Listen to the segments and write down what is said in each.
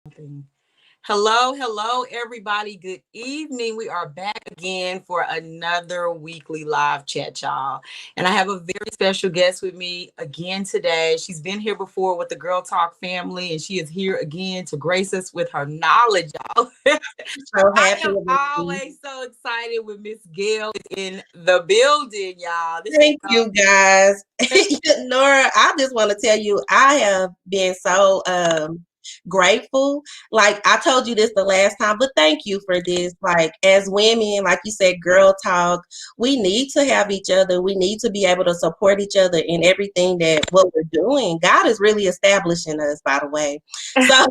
something. Hello, hello, everybody. Good evening. We are back again for another weekly live chat, y'all. And I have a very special guest with me again today. She's been here before with the Girl Talk family, and she is here again to grace us with her knowledge, y'all. So I happy am with you. always so excited when Miss Gail is in the building, y'all. This is Thank you guys. Nora, I just want to tell you, I have been so grateful. Like I told you this the last time, but thank you for this. Like as women, like you said, girl talk, we need to have each other. We need to be able to support each other in everything that what we're doing. God is really establishing us, by the way. So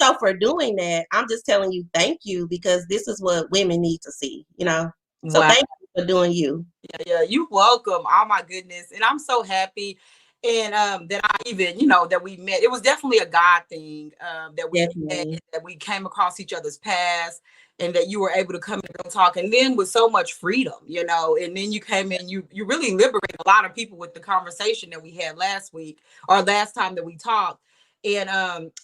so for doing that, I'm just telling you thank you because this is what women need to see. So wow. thank you for doing you. Yeah, you welcome. Oh my goodness. And I'm so happy. And that I even, that we met. It was definitely a God thing that we met, Definitely. that we came across each other's paths, and that you were able to come and talk. And then with so much freedom, and then you came in, you really liberated a lot of people with the conversation that we had last week or last time that we talked. And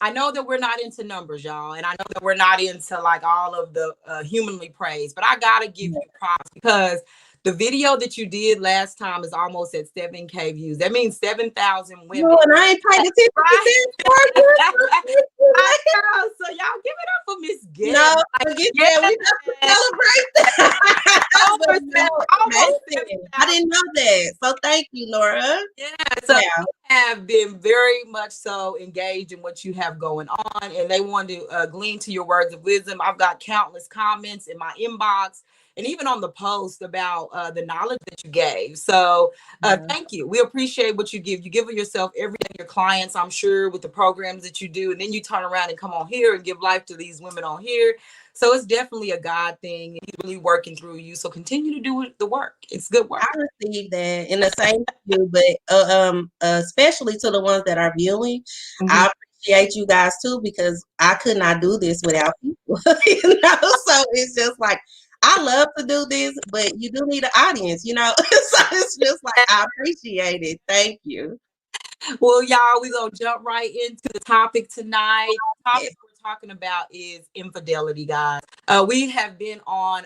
I know that we're not into numbers, y'all, and I know that we're not into like all of the humanly praise, but I gotta give you props because the video that you did last time is almost at 7K views. That means 7,000 women. No, and I ain't paid attention to Right? this part. I know. So y'all give it up for Miss Gail. No, Like, forget that. We got to yeah, celebrate that. But over no, almost amazing. I 7,000. didn't know that. So thank you, Nora. Yeah, so Wow. they have been very much so engaged in what you have going on, and they want to glean to your words of wisdom. I've got countless comments in my inbox and even on the post about the knowledge that you gave. So Yeah. thank you. We appreciate what you give. You give of yourself every day to your clients, I'm sure, with the programs that you do, and then you turn around and come on here and give life to these women on here. So it's definitely a God thing, and He's really working through you. So continue to do the work. It's good I work. received that in the same view, but especially to the ones that are viewing, Mhm. I appreciate you guys too because I could not do this without people. So it's just like I love to do this, but you do need an audience. So it's just like I appreciate it. Thank you. Well, y'all, we're going to jump right into the topic tonight. The Yeah. topic we're talking about is infidelity, guys. We have been on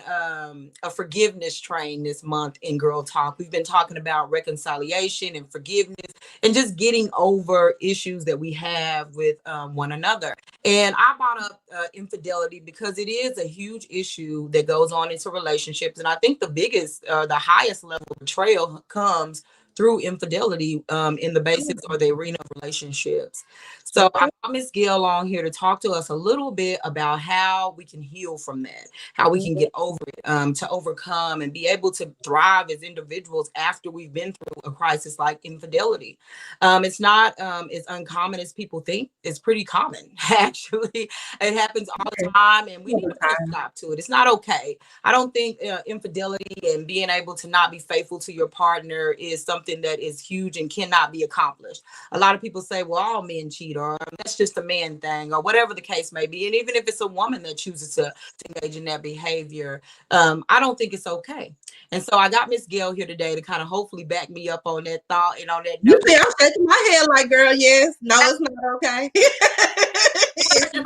a forgiveness train this month in Girl Talk. We've been talking about reconciliation and forgiveness and just getting over issues that we have with one another. And I brought up infidelity because it is a huge issue that goes on into relationships. And I think the highest level of betrayal comes through infidelity in the basics or the arena of relationships. So I brought Miss Gail on here to talk to us a little bit about how we can heal from that, how we can get over it, to overcome and be able to thrive as individuals after we've been through a crisis like infidelity. It's not as uncommon as people think. It's pretty common, actually. It happens all the time, and we need to put a stop to it. It's not okay. I don't think infidelity and being able to not be faithful to your partner is something that is huge and cannot be accomplished. A lot of people say, well, all men cheat, or that's just a man thing, or whatever the case may be. And even if it's a woman that chooses to engage in that behavior, I don't think it's okay. And so I got Miss Gail here today to kind of hopefully back me up on that thought and on that You note. see, I'm shaking my head like, girl, yes. No, it's not okay. It's not 100%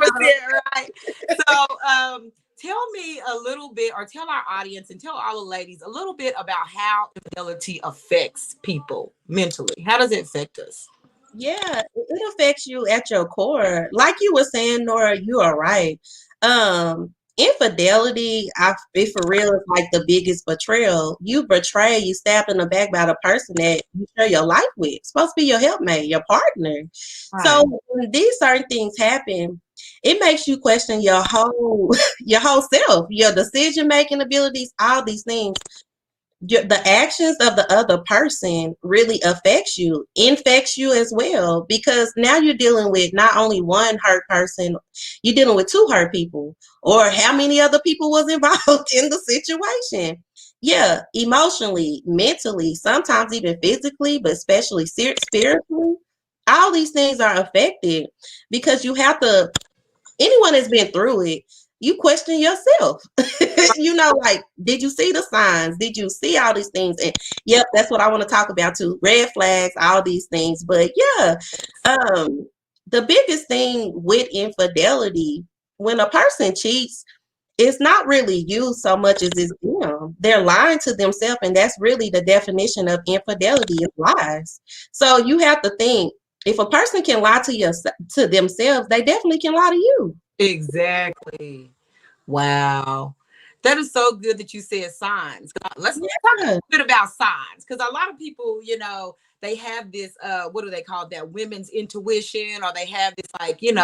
right. So, tell me a little bit, or tell our audience and tell all the ladies a little bit about how infidelity affects people mentally. How does it affect us? Yeah, it affects you at your core. Like you were saying, Nora, you are right. Infidelity, I be for real, is like the biggest betrayal. You betray, you stabbed in the back by the person that you share your life with. It's supposed to be your helpmate, your partner. Right. So when these certain things happen, it makes you question your whole your whole self, your decision making abilities, all these things. The actions of the other person really affects you, infects you as well, because now you're dealing with not only one hurt person, you're dealing with two hurt people, or how many other people was involved in the situation. Yeah, emotionally, mentally, sometimes even physically, but especially spiritually, all these things are affected because you have to, anyone that's been through it, you question yourself. Like, did you see the signs? Did you see all these things? And yep, that's what I want to talk about too. Red flags, all these things. But yeah, um, the biggest thing with infidelity, when a person cheats, it's not really you so much as it's them. They're lying to themselves, and that's really the definition of infidelity is lies. So you have to think, if a person can lie to themselves, they definitely can lie to you. Exactly. Wow. That is so good that you said signs. Let's talk a Yeah. bit about signs, because a lot of people, they have this what do they call that, women's intuition, or they have this, like, You're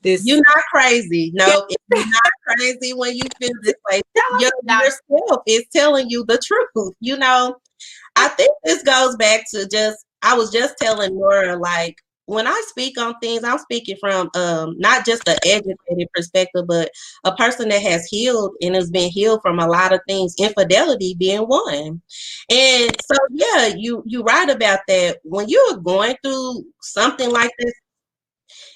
this. not crazy. Yeah, No, you're not crazy when you feel this way. tell us about it. Yourself is telling you the truth. I think this goes back to I was just telling Nora, like, when I speak on things, I'm speaking from not just the educated perspective, but a person that has healed and has been healed from a lot of things, infidelity being one. And so yeah, you right about that. When you're going through something like this,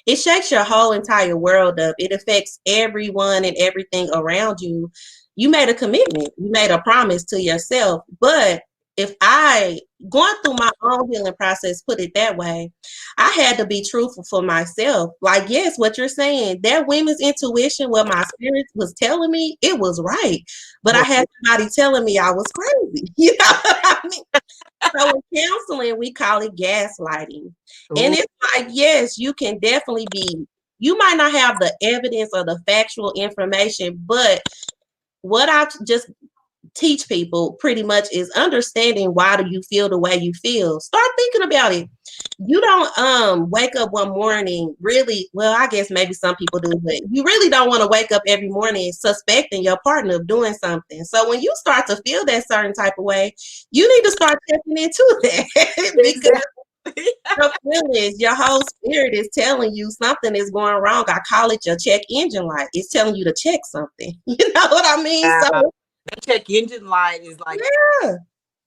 it shakes your whole entire world up. It affects everyone and everything around you. You made a commitment, you made a promise to yourself. But if I, going through my own healing process, put it that way, I had to be truthful for myself. Like, yes, what you're saying, that women's intuition, what my spirit was telling me, it was right. But I had somebody telling me I was crazy. You know what I mean? So in counseling, we call it gaslighting. And Ooh, it's like, yes, you can definitely you might not have the evidence or the factual information, but what I just teach people pretty much is understanding why do you feel the way you feel. Start thinking about it. You don't wake up one morning really, well, I guess maybe some people do, but you really don't want to wake up every morning suspecting your partner of doing something. So when you start to feel that certain type of way, you need to start checking into that because exactly. your feelings, your whole spirit is telling you something is going wrong. I call it your check engine light. It's telling you to check something. You know what I mean? So Wow. That check engine light is like yeah,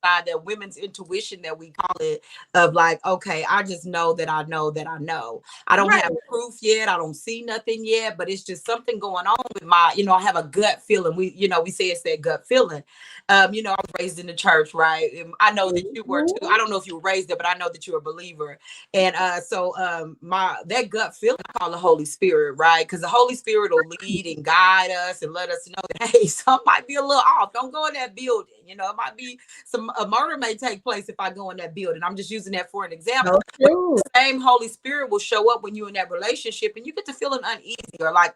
that women's intuition that we call it, of like, okay, I just know that I know that I know. I don't right. have proof yet. I don't see nothing yet, but it's just something going on with my, I have a gut feeling. We say it's that gut feeling. I was raised in the church, right? And I know that you were too. Mhm. I don't know if you were raised there, but I know that you're a believer. And so my that gut feeling I call the Holy Spirit, right? Because the Holy Spirit will lead and guide us and let us know that, hey, something might be a little off. Don't go in that building. It might be a murder may take place if I go in that building. I'm just using that for an example. So But true. the same Holy Spirit will show up when you're in that relationship and you get to feeling uneasy or like,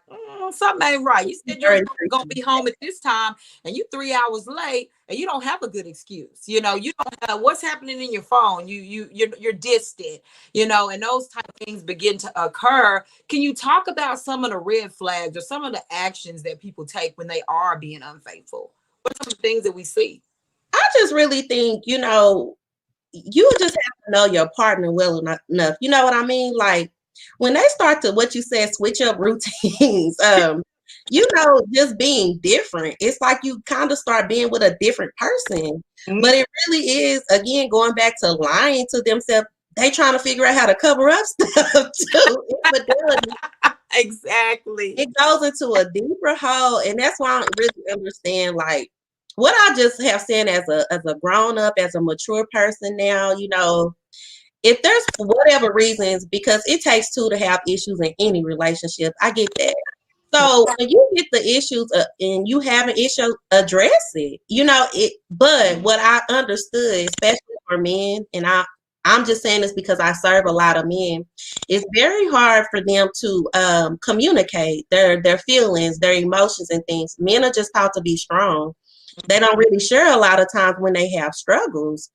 something ain't right. You said you was Very gonna true. be home at this time and you 3 hours late and you don't have a good excuse. You don't have what's happening in your phone. You're distant, and those type of things begin to occur. Can you talk about some of the red flags or some of the actions that people take when they are being unfaithful? What are some of the things that we see? I just really think, you just have to know your partner well enough. You know what I mean? Like when they start to what you said, switch up routines, just being different. It's like you kind of start being with a different person. But it really is, again, going back to lying to themselves, they trying to figure out how to cover up stuff too. Infidelity, Exactly. it goes into a deeper hole. And that's why I don't really understand like what I just have seen as a grown up, as a mature person now, if there's for whatever reasons, because it takes two to have issues in any relationship, I get that. So when you get the issues and you have an issue, address it. But what I understood, especially for men, and I'm just saying this because I serve a lot of men, it's very hard for them to communicate their feelings, their emotions, and things. Men are just taught to be strong. They don't really share a lot of times when they have struggles.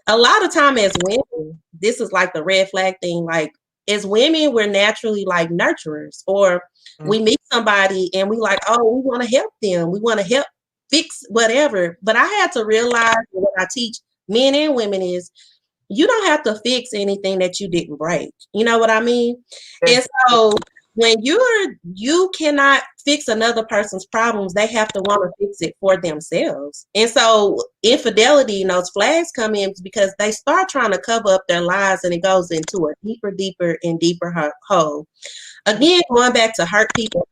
A lot of time as women, this is like the red flag thing. Like as women, we're naturally like nurturers, or we meet somebody and we like, oh, we want to help them. We want to help fix whatever. But I had to realize what I teach men and women is you don't have to fix anything that you didn't break. You know what I mean? And so when you cannot fix another person's problems, they have to want to fix it for themselves. And so infidelity and those flags come in because they start trying to cover up their lies and it goes into a deeper and deeper hole. Again, going back to hurt people.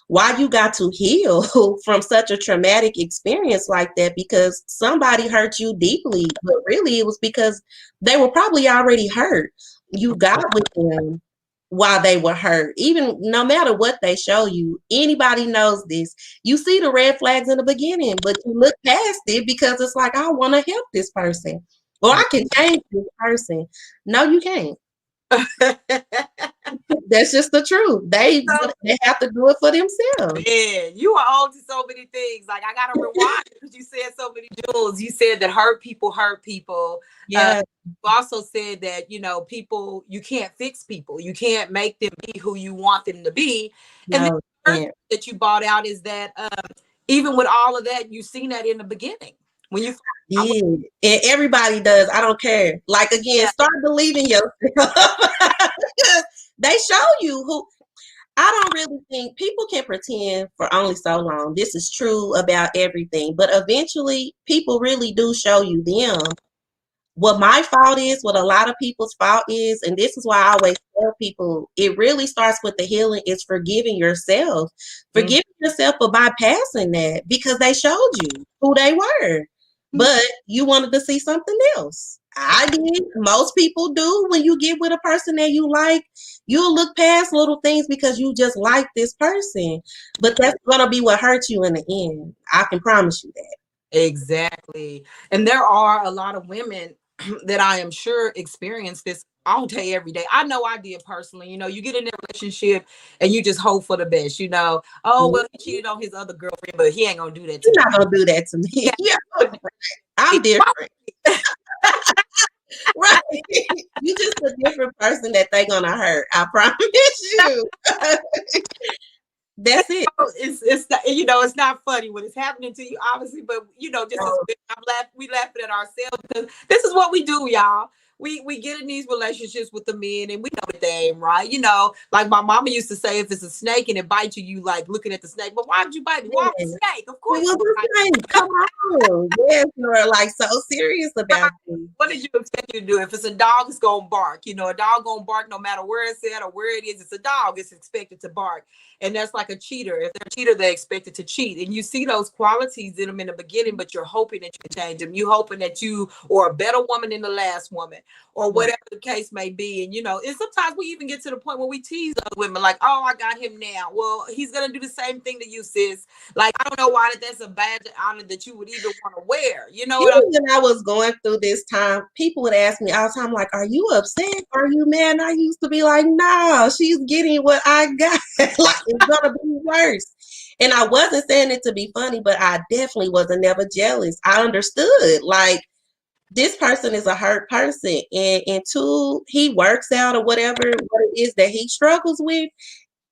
Why you got to heal from such a traumatic experience like that because somebody hurt you deeply, but really it was because they were probably already hurt. You got with them. while they were hurt. Even no matter what they show you, anybody knows this. You see the red flags in the beginning, but you look past it because it's like, I want to help this person. Or I can change this person. No, you can't. That's just the truth. They have to do it for themselves. Man, you are on to so many things. Like I gotta rewind because you said so many jewels. You said that hurt people hurt people. Yeah. You also said that people you can't fix people. You can't make them be who you want them to be. And then No, the third thing that you brought out is that even with all of that, you've seen that in the beginning when you. yeah. And everybody does. I don't care. Like again, start believing yourself. They show you who. I don't really think people can pretend for only so long. This is true about everything, but eventually people really do show you them. What my fault is, what a lot of people's fault is, and this is why I always tell people, it really starts with the healing, is forgiving yourself. Forgiving yourself for bypassing that because they showed you who they were, but you wanted to see something else. I did. Most people do. When you get with a person that you like, you'll look past little things because you just like this person. But that's going to be what hurts you in the end. I can promise you that. Exactly. And there are a lot of women that I am sure experience this all day, every day. I know I did personally. You get in a relationship and you just hope for the best. Oh, well, he cheated on his other girlfriend, but he ain't going to do that to You're me. not going to do that to me. Yeah. I'm different. Right. You just a different person that they're going to hurt. I promise you. That's it. It's not funny when it's happening to you, obviously, but just as we laughing at ourselves because this is what we do, y'all. We get in these relationships with the men and we know that they ain't right. Like my mama used to say, if it's a snake and it bites you, you like looking at the snake. But why did you bite me? Why was a snake? Of course. It was a snake. Come on. Yes, Nora, like so serious about this. What did you expect you to do? If it's a dog, it's gonna bark. A dog gonna bark no matter where it's at or where it is. It's a dog. It's expected to bark. And that's like a cheater. If they're a cheater, they're expected to cheat. And you see those qualities in them in the beginning, but you're hoping that you can change them. You hoping that you are a better woman than the last woman, or whatever the case may be. And sometimes we even get to the point where we tease other women, like, oh, I got him now. Well, he's gonna do the same thing to you, sis. Like, I don't know why that's a badge of honor that you would even want to wear. When I was going through this time, people would ask me all the time, like, are you upset? Are you mad? And I used to be like, no, she's getting what I got. Like, it's gonna be worse. And I wasn't saying it to be funny, but I definitely wasn't never jealous. I understood, like, this person is a hurt person, and until he works out or whatever what it is that he struggles with,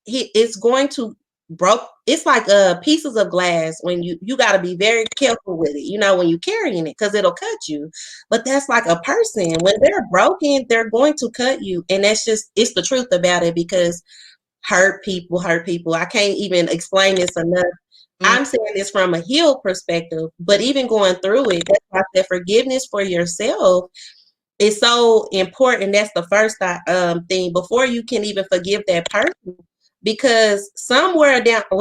he is going to broke. It's like pieces of glass when you got to be very careful with it, when you're carrying it, because it'll cut you. But that's like a person. When they're broken, they're going to cut you, and it's the truth about it, because hurt people. I can't even explain this enough. I'm saying this from a healed perspective, but even going through it, that's why I said forgiveness for yourself is so important. That's the first thing before you can even forgive that person, because somewhere down the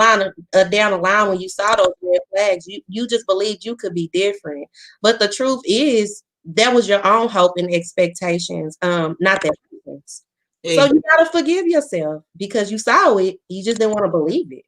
line, when you saw those red flags, you just believed you could be different. But the truth is that was your own hope and expectations, not that person's. So you gotta forgive yourself because you saw it, you just didn't want to believe it.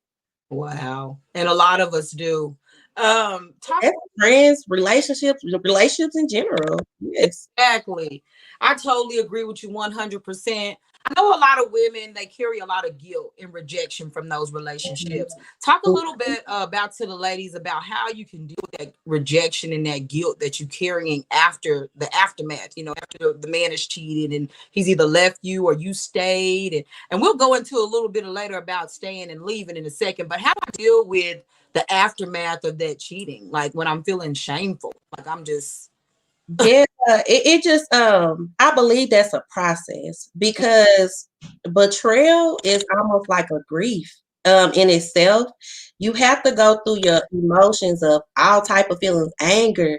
Wow. And a lot of us do. Friends, relationships in general. Yes. Exactly. I totally agree with you 100%. I know a lot of women, they carry a lot of guilt and rejection from those relationships. Talk a little bit about to the ladies about how you can deal with that rejection and that guilt that you're carrying after the aftermath, after the man is cheated and he's either left you or you stayed. And we'll go into a little bit later about staying and leaving in a second, but how do I deal with the aftermath of that cheating? Like when I'm feeling shameful, like I'm just... Yeah, it just I believe that's a process, because betrayal is almost like a grief in itself. You have to go through your emotions of all type of feelings: anger,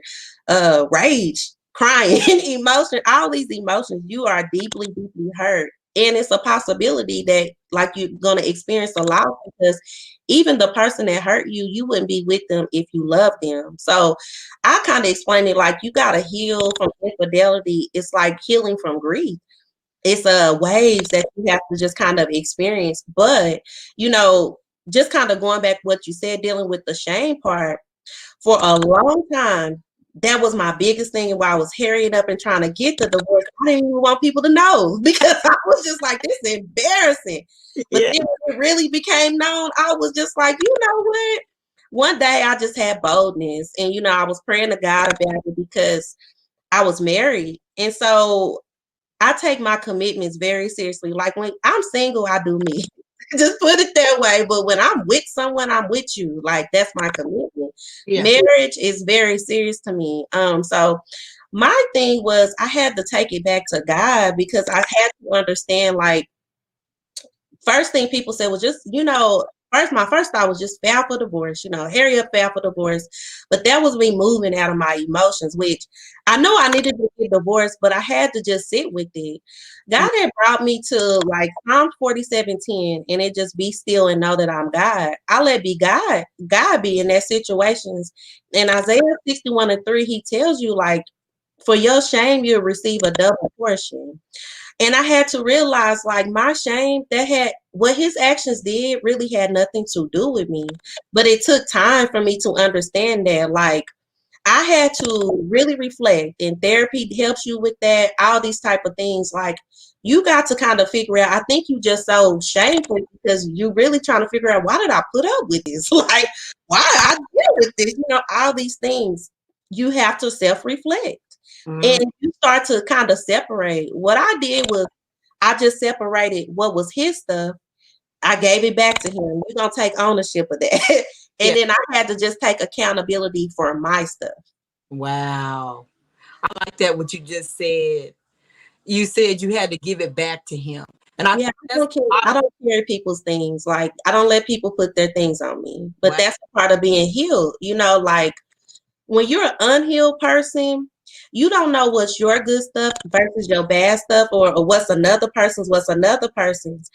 rage, crying, emotion, all these emotions. You are deeply, deeply hurt. And it's a possibility that like you're gonna experience a loss, because even the person that hurt you, you wouldn't be with them if you loved them. So I kind of explain it like you gotta heal from infidelity. It's like healing from grief. it's waves that you have to just kind of experience. But you know, just kind of going back to what you said, dealing with the shame part, for a long time, that was my biggest thing while I was hurrying up and trying to get the divorce. I didn't even want people to know because I was just like, this is embarrassing. But Yeah. then when it really became known, I was just like, you know what? One day I just had boldness, and you know, I was praying to God about it because I was married. And so I take my commitments very seriously. Like when I'm single, I do me. Just put it that way. But when I'm with someone, I'm with you. Like that's my commitment. Yeah. Marriage is very serious to me. So my thing was I had to take it back to God because I had to understand like first thing people said was just, you know, first my first thought was just file for divorce, you know, hurry up, file for divorce. But that was me moving out of my emotions, which I know I needed to get divorced, but I had to just sit with it. God had brought me to like Psalm 47:10, and it just be still and know that I'm God. I let be God, God be in that situations. And Isaiah 61:3, he tells you like, for your shame, you'll receive a double portion. And I had to realize, like, my shame that had what his actions did really had nothing to do with me. But it took time for me to understand that, like, I had to really reflect, and therapy helps you with that, all these type of things. Like, you got to kind of figure out, I think you just so shameful because you really trying to figure out why did I put up with this? Like, why I deal with this? You know, all these things. You have to self-reflect. Mm. And you start to kind of separate. What I did was I just separated what was his stuff. I gave it back to him. We're gonna take ownership of that. And Yeah. then I had to just take accountability for my stuff. Wow. I like that what you just said. You said you had to give it back to him. And I Yeah, think that's a lot I of don't carry people's things. Like I don't let people put their things on me. But wow. that's part of being healed. You know, like when you're an unhealed person, you don't know what's your good stuff versus your bad stuff, or what's another person's.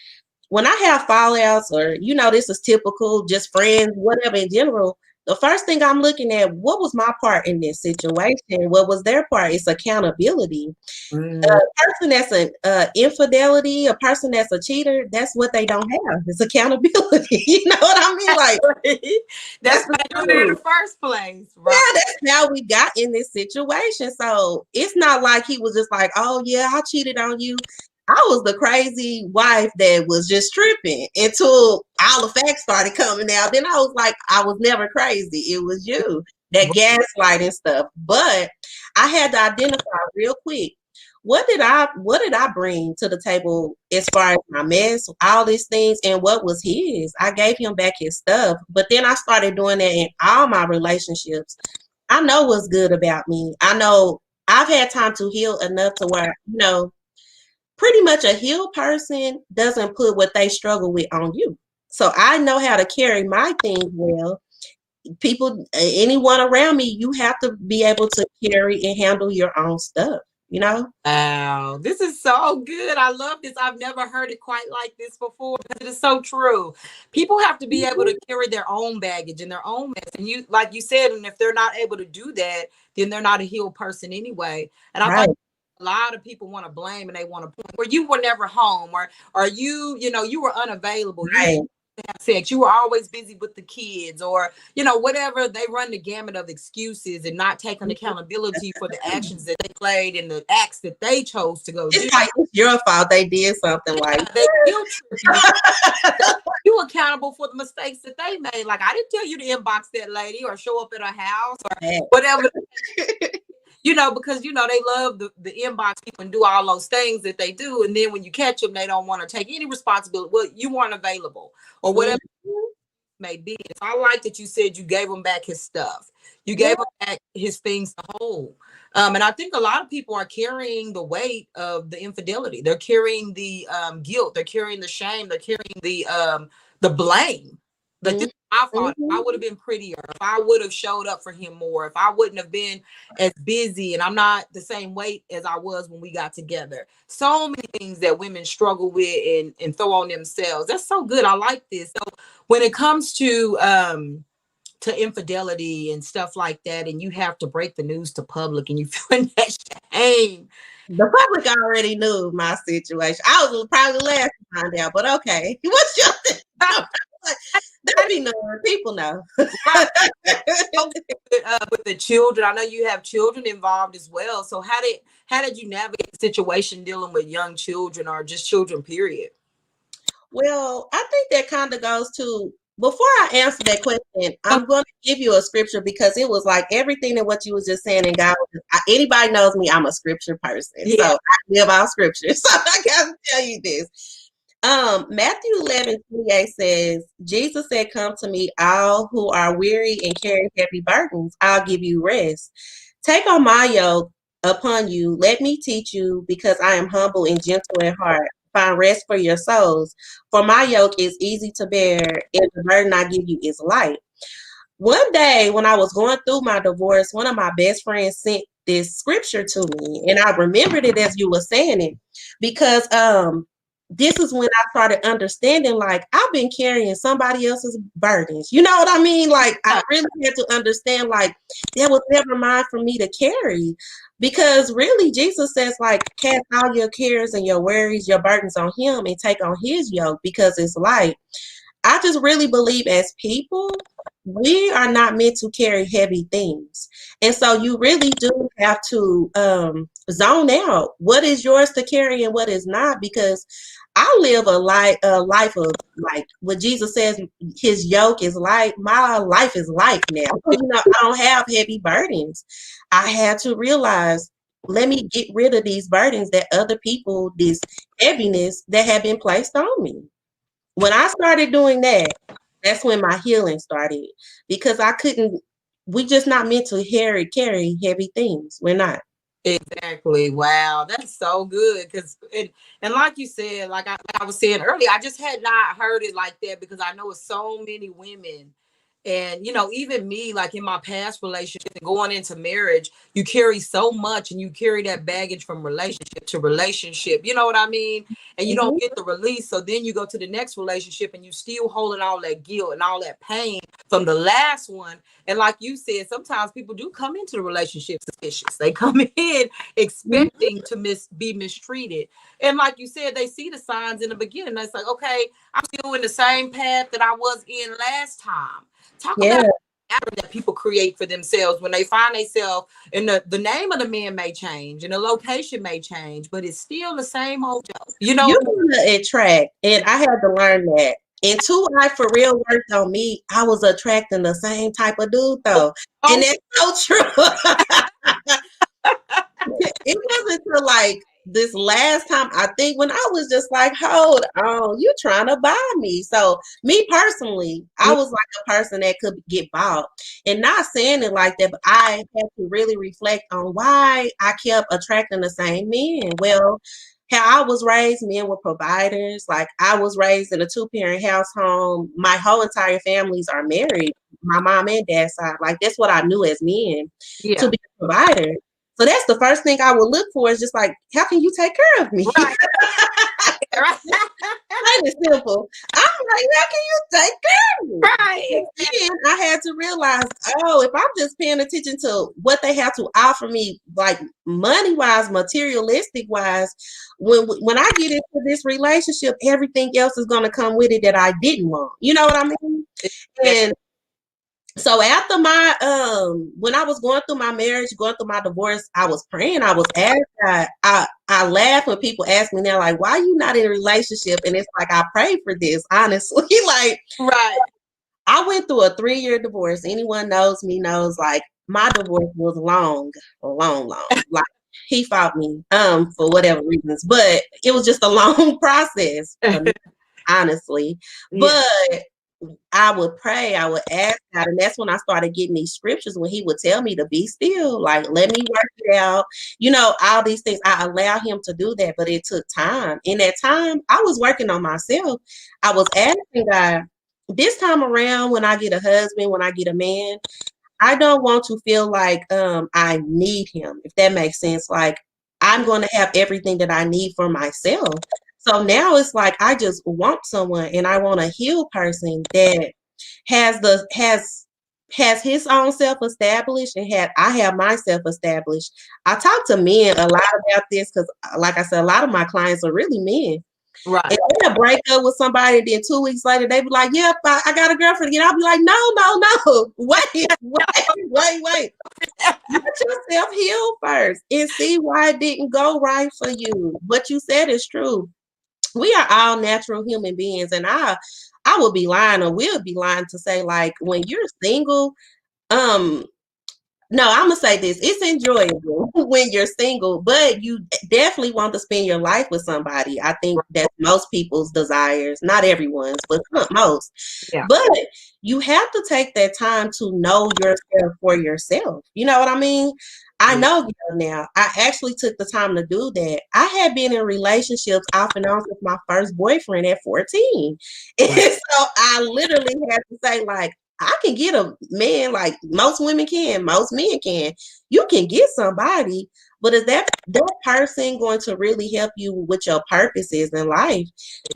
When I have fallouts, or you know, this is typical, just friends, whatever in general, the first thing I'm looking at, what was my part in this situation? What was their part? It's accountability. Mm. A person that's an infidelity, a person that's a cheater, that's what they don't have. It's accountability. You know what I mean? Like That's that's why the they do it in the truth. first place, right? Yeah, that's how we got in this situation. So it's not like he was just like, oh yeah, I cheated on you. I was the crazy wife that was just tripping until all the facts started coming out. Then I was like, I was never crazy. It was you, that gaslighting stuff. But I had to identify real quick. What did I bring to the table as far as my mess, all these things, and what was his? I gave him back his stuff. But then I started doing that in all my relationships. I know what's good about me. I know I've had time to heal enough to where, you know, pretty much a healed person doesn't put what they struggle with on you. So I know how to carry my things well. People, anyone around me, you have to be able to carry and handle your own stuff, you know? Wow, this is so good. I love this. I've never heard it quite like this before, but it is so true. People have to be able to carry their own baggage and their own mess. And you, like you said, and if they're not able to do that, then they're not a healed person anyway. And I Right, thought a lot of people want to blame and they want to point where you were never home, or you you were unavailable. You right. have sex. You were always busy with the kids, or whatever. They run the gamut of excuses and not taking accountability for the actions that they played and the acts that they chose to go do. It's like it's your fault they did something like They guilt trip you. You accountable for the mistakes that they made. Like, I didn't tell you to inbox that lady or show up at her house or that. whatever. Because they love the inbox people and do all those things that they do, and then when you catch them, they don't want to take any responsibility. Well, you weren't available or whatever Mhm. it may be. So I like that you said you gave him back his stuff. You Yeah. gave him back his things to hold. And I think a lot of people are carrying the weight of the infidelity. They're carrying the guilt. They're carrying the shame. They're carrying the blame. Like, this Mhm. is my fault. If I Mhm. would have been prettier, if I would have showed up for him more, if I wouldn't have been as busy, and I'm not the same weight as I was when we got together. So many things that women struggle with and throw on themselves. That's so good. I like this. So when it comes to infidelity and stuff like that, and you have to break the news to public and you feel that shame, The public already knew my situation. I was probably the last to find out, but okay. What's your thing? That'd be known. People know. Right. With the children, I know you have children involved as well. So how did you navigate the situation dealing with young children or just children? Period. Well, I think that kind of goes to before I answer that question, I'm going to give you a scripture because it was like everything that what you was just saying. And God, anybody knows me, I'm a scripture person, so Yeah. I live out scripture. So I got to tell you this. Matthew 11:28 says, Jesus said, "Come to me, all who are weary and carry heavy burdens. I'll give you rest. Take on my yoke upon you. Let me teach you, because I am humble and gentle in heart. Find rest for your souls. For my yoke is easy to bear, and the burden I give you is light." One day when I was going through my divorce, one of my best friends sent this scripture to me, and I remembered it as you were saying it, because this is when I started understanding, like, I've been carrying somebody else's burdens. You know what I mean? Like, I really had to understand, like, that was never mine for me to carry. Because really, Jesus says, like, cast all your cares and your worries, your burdens on him and take on his yoke because it's light. I just really believe as people, we are not meant to carry heavy things. And so you really do have to zone out what is yours to carry and what is not, because I live a life of, like what Jesus says, his yoke is light. My life is light now. I don't have heavy burdens. I had to realize, let me get rid of these burdens that other people, this heaviness that have been placed on me. When I started doing that, that's when my healing started, because I couldn't, we just not meant to carry heavy things. We're not. Exactly. Wow, that's so good. Because and like you said, like I was saying earlier, I just had not heard it like that because I know it's so many women, and even me, like in my past relationship and going into marriage, you carry so much, and you carry that baggage from relationship to relationship. You know what I mean? And you don't Mhm. get the release, so then you go to the next relationship, and you still holding all that guilt and all that pain from the last one. And like you said, sometimes people do come into the relationship suspicious. They come in Mhm. expecting to be mistreated. And like you said, they see the signs in the beginning. It's like, okay, I'm still in the same path that I was in last time. Talk Yeah. about pattern that people create for themselves when they find themselves, and the name of the man may change and the location may change, but it's still the same old Joe. You're gonna attract, and I had to learn that. Until I for real worked on me, I was attracting the same type of dude though. And Oh, that's so true. It wasn't until like this last time, I think, when I was just like, hold on, you trying to buy me. So me personally, I was like a person that could get bought. And not saying it like that, but I had to really reflect on why I kept attracting the same men. Well, how I was raised, men were providers. Like, I was raised in a two-parent household. My whole entire families are married. My mom and dad side. Like, that's what I knew as men, to yeah. be a provider. So that's the first thing I would look for, is just like, how can you take care of me? Right. Right. Plain and simple. I'm like, how can you take care of me? Right. And then I had to realize, oh, if I'm just paying attention to what they have to offer me, like money wise, materialistic wise, when I get into this relationship, everything else is going to come with it that I didn't want. You know what I mean? And so after my when I was going through my marriage, going through my divorce, I was praying, I was asking God. I laugh when people ask me, they're like, why are you not in a relationship? And it's like, I prayed for this, honestly. Like, Right. I went through a 3-year divorce. Anyone knows me knows, like, my divorce was long, long. Like, he fought me for whatever reasons, but it was just a long process for me, honestly. Yeah. But I would pray, I would ask God, and that's when I started getting these scriptures when he would tell me to be still, like, let me work it out. All these things, I allow him to do that, but it took time. In that time, I was working on myself. I was asking God, this time around, when I get a husband, when I get a man, I don't want to feel like I need him, if that makes sense. Like, I'm going to have everything that I need for myself. So now it's like I just want someone, and I want a healed person that has has his own self established and I have myself established. I talk to men a lot about this because, like I said, a lot of my clients are really men. Right. And they'll break up with somebody, then 2 weeks later, they be like, "Yep, I got a girlfriend again." I'll be like, "No, no, no. Wait. Let yourself heal first and see why it didn't go right for you. What you said is true. We are all natural human beings, and I would be lying or will be lying to say, like, when you're single, um no, I'm gonna say this. It's enjoyable when you're single, but you definitely want to spend your life with somebody. I think that's most people's desires, not everyone's, but most. Yeah. But you have to take that time to know yourself for yourself. You know what I mean? I Yeah. know now. I actually took the time to do that. I had been in relationships off and on with my first boyfriend at 14. And so I literally had to say, like, I can get a man like most women can, most men can. You can get somebody, but is that person going to really help you with your purposes in life?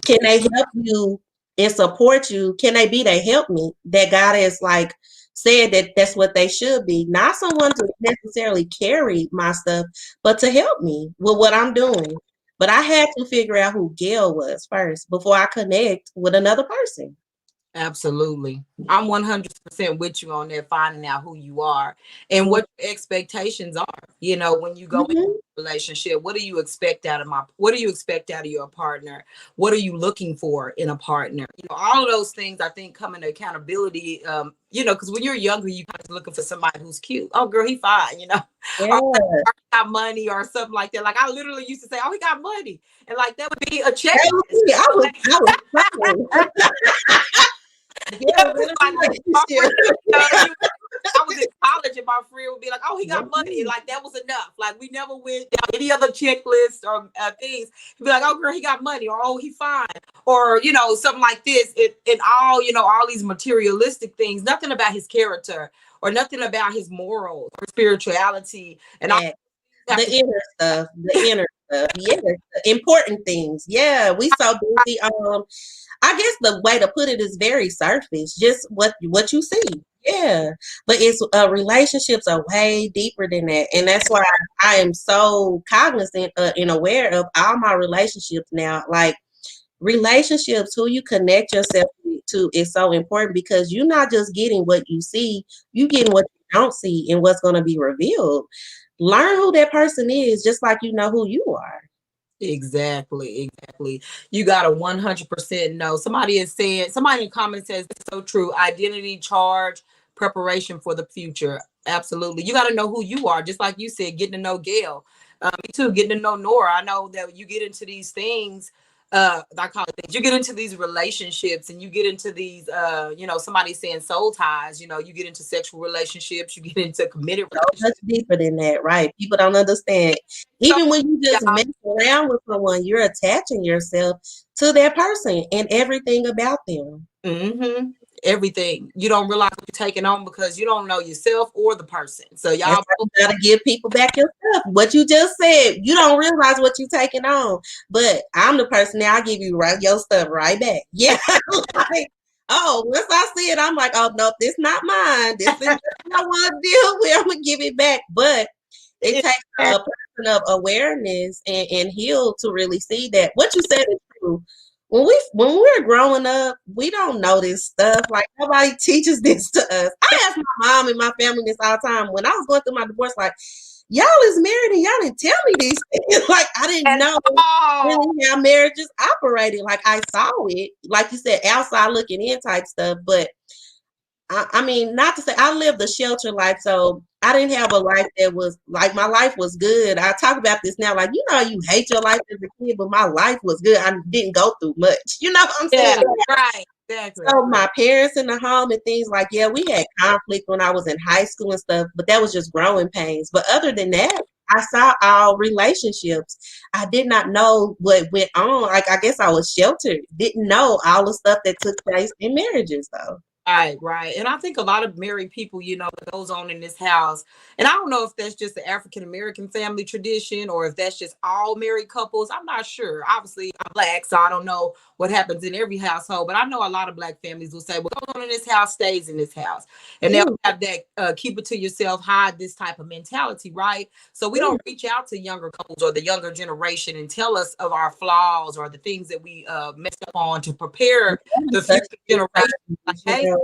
Can they help you and support you? Can they be the help me that God has like said that that's what they should be? Not someone to necessarily carry my stuff, but to help me with what I'm doing. But I had to figure out who Gail was first before I connect with another person. Absolutely. I'm 100% with you on that, finding out who you are and what your expectations are. You know, when you go into Mhm. a relationship, what do you expect out of your partner? What are you looking for in a partner? You know, all of those things I think come into accountability. You know, because when you're younger, you kind of looking for somebody who's cute. Oh, girl, he fine, you know, or, Yeah. or he got money or something like that. Like I literally used to say, oh, he got money. And like that would be a That was checklist. me. I was fine. Yeah, Yeah, it's better like my friend, relationship. I was in college and my friend would be like, "Oh, he got money," and like that was enough. Like we never went down any other checklist or things. He'd be like, "Oh, girl, he got money," or "Oh, he fine," or you know something like this. And all you know, all these materialistic things. Nothing about his character or nothing about his morals or spirituality and all Yeah. you have The to. inner stuff. The inner stuff. Yeah. The important things. Yeah. We so busy. I guess the way to put it is very surface, just what you see. Yeah, but it's relationships are way deeper than that, and that's why I am so cognizant and aware of all my relationships now. Like relationships, who you connect yourself to is so important because you're not just getting what you see, you getting what you don't see and what's going to be revealed. Learn who that person is, just like you know who you are. Exactly, exactly. You got to 100% know. Somebody is saying, somebody in the comments says it's so true. Identity, charge, preparation for the future. Absolutely. You got to know who you are. Just like you said, getting to know Gail. Me too, getting to know Nora. I know that you get into these things, I call it things. You get into these relationships and you get into these, you know, somebody saying soul ties, you know, you get into sexual relationships, you get into committed So much relationships. deeper than that, right? People don't understand. So, Even when you just yeah. mess around with someone, you're attaching yourself to that person and everything about them. Mm-hmm. Everything. You don't realize what you're taking on because you don't know yourself or the person. So That's y'all why both. you gotta give people back your stuff. What you just said, you don't realize what you're taking on. But I'm the person now. I give you right your stuff right back. Yeah, like oh, once I see it, I'm like, oh no, this not mine. This is what I want to deal with. I'm gonna give it back. But it takes a person of awareness and heal to really see that what you said is true. When we're growing up, we don't know this stuff. Like nobody teaches this to us. I ask my mom and my family this all the time. When I was going through my divorce, like, y'all is married and y'all didn't tell me these things. Like I didn't And know oh, really how marriages operated. Like I saw it, like you said, outside looking in type stuff, but I mean, not to say I lived a shelter life, so I didn't have a life that was like my life was good. I talk about this now, like you know, you hate your life as a kid, but my life was good. I didn't go through much. You know what I'm saying? yeah, right. Exactly. So my parents in the home and things like, yeah, we had conflict when I was in high school and stuff, but that was just growing pains. But other than that, I saw all relationships. I did not know what went on. Like I guess I was sheltered. Didn't know all the stuff that took place in marriages though. Right, right. And I think a lot of married people, what goes on in this house. And I don't know if that's just the African American family tradition or if that's just all married couples. I'm not sure. Obviously, I'm black, so I don't know what happens in every household. But I know a lot of black families will say, what goes on in this house stays in this house. And they'll Mm, have that keep it to yourself, hide this type of mentality, right? So we mm, don't reach out to younger couples or the younger generation and tell us of our flaws or the things that we messed up on to prepare the such future a good generation. Like, time, hey, yeah.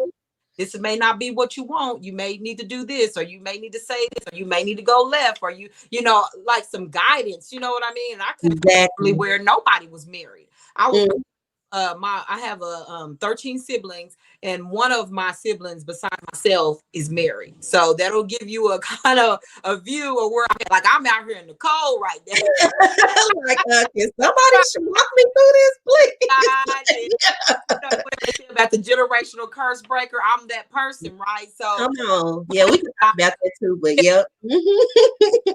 this may not be what you want. You may need to do this, or you may need to say this, or you may need to go left, or like some guidance. You know what I mean? And I could really Exactly. where nobody was married. I was Mm. I have 13 siblings, and one of my siblings besides myself is married. So that'll give you a kind of a view of where I'm at. Like I'm out here in the cold right now. Like, can somebody walk me through this, please? God, and what they say about the generational curse breaker. I'm that person, right? So Come on. Yeah, we can talk about that too, but yep. Mhm.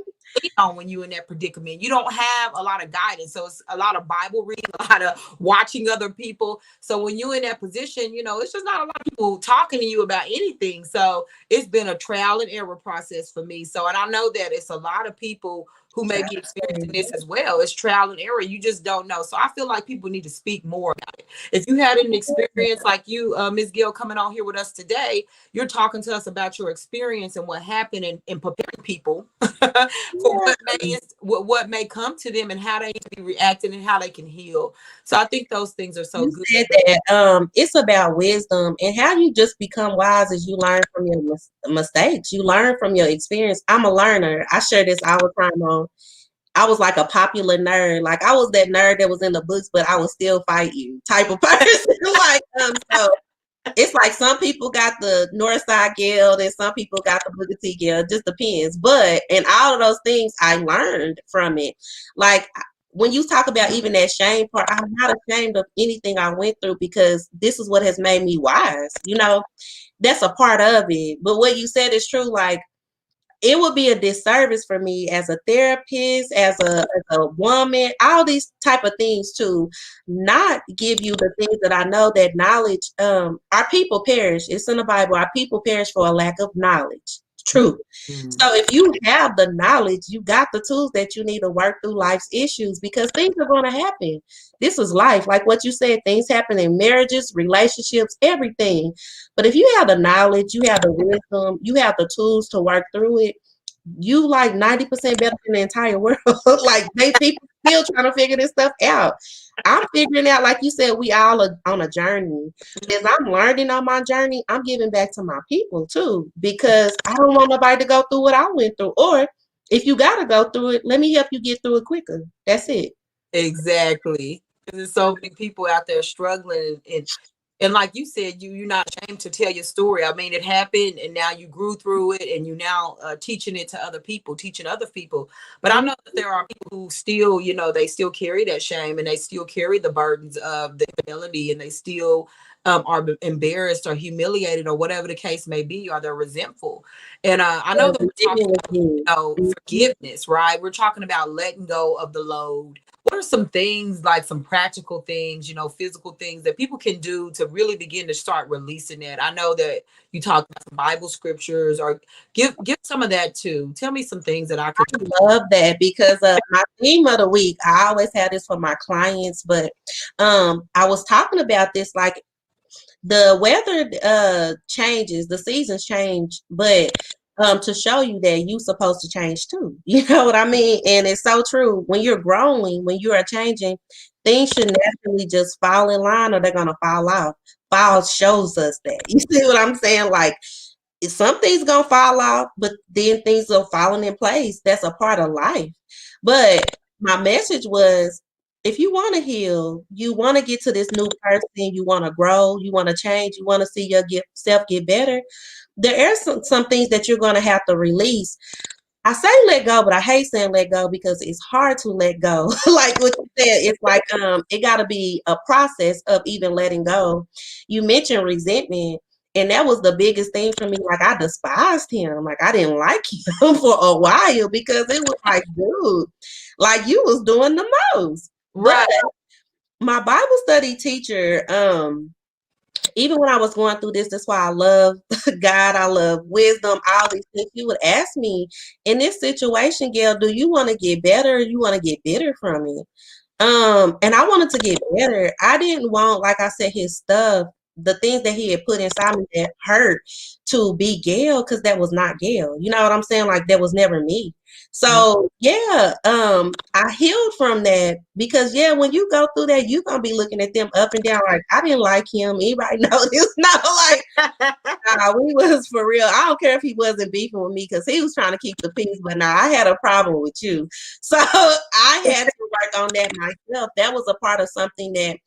on when you're in that predicament. You don't have a lot of guidance. So it's a lot of Bible reading, a lot of watching other people. So when you're in that position, it's just not a lot of people talking to you about anything. So it's been a trial and error process for me. So, and I know that it's a lot of people who may be experiencing this as well. It's trial and error. You just don't know. So I feel like people need to speak more about it. If you had an experience like you, Ms. Gill, coming on here with us today, you're talking to us about your experience and what happened and preparing people for what may come to them and how they need to be reacting and how they can heal. So I think those things are so You good. said that it's about wisdom and how you just become wise as you learn from your mistakes. You learn from your experience. I'm a learner. I share this all the time on. I was like a popular nerd. Like I was that nerd that was in the books, but I would still fight you type of person. Like so it's like some people got the North Side Guild and some people got the Booker T Guild. It just depends. But in all of those things, I learned from it. Like when you talk about even that shame part, I'm not ashamed of anything I went through because this is what has made me wise. That's a part of it. But what you said is true. Like it would be a disservice for me as a therapist, as a woman, all these type of things to not give you the things that I know that knowledge, our people perish. It's in the Bible. Our people perish for a lack of knowledge. True. Mhm. So if you have the knowledge, you got the tools that you need to work through life's issues because things are going to happen. This is life. Like what you said, things happen in marriages, relationships, everything. But if you have the knowledge, you have the wisdom, you have the tools to work through it, you like 90% better than the entire world. Like people still trying to figure this stuff out. I'm figuring out, like you said, we all are on a journey. As I'm learning on my journey, I'm giving back to my people too, because I don't want nobody to go through what I went through. Or if you gotta go through it, let me help you get through it quicker. That's it. Exactly. There's so many people out there struggling and like you said, you're not ashamed to tell your story. I mean, it happened, and now you grew through it, and you now teaching it to other people, teaching other people. But I Mhm. know that there are people who still, they still carry that shame, and they still carry the burdens of the infidelity, and they still are embarrassed or humiliated or whatever the case may be, or they're resentful. And I know that we're talking Living with about, me. Mhm. forgiveness, right? We're talking about letting go of the load. What are some things, like some practical things, physical things that people can do to really begin to start releasing that? I know that you talked about some Bible scriptures, or give some of that too. Tell me some things that I could do. Love that because my theme of the week, I always have this for my clients, but I was talking about this like the weather changes, the seasons change, but to show you that you supposed to change too. You know what I mean? And it's so true. When you're growing, when you are changing, things should naturally just fall in line or they're gonna fall off. Fall shows us that. You see what I'm saying? Like some things gonna fall off, but then things are falling in place. That's a part of life. But my message was if you want to heal, you want to get to this new person, you want to grow, you want to change, you want to see yourself get better, there are some things that you're going to have to release. I say let go, but I hate saying let go because it's hard to let go. Like what you said, it's like it gotta be a process of even letting go. You mentioned resentment, and that was the biggest thing for me. Like I despised him. Like I didn't like him for a while because it was like, dude, like you was doing the most. But Right. my Bible study teacher, even when I was going through this, that's why I love God, I love wisdom, all these things. You would ask me, in this situation, Gail, do you want to get better or you want to get bitter from it? And I wanted to get better. I didn't want, like I said, his stuff, the things that he had put inside me that hurt to be Gail, because that was not Gail. You know what I'm saying? Like that was never me. So yeah, I healed from that because yeah, when you go through that, you're gonna be looking at them up and down like I didn't like him. Anybody know this? Not like we was for real. I don't care if he wasn't beefing with me because he was trying to keep the peace, but nah, I had a problem with you. So I had to work on that myself. That was a part of something that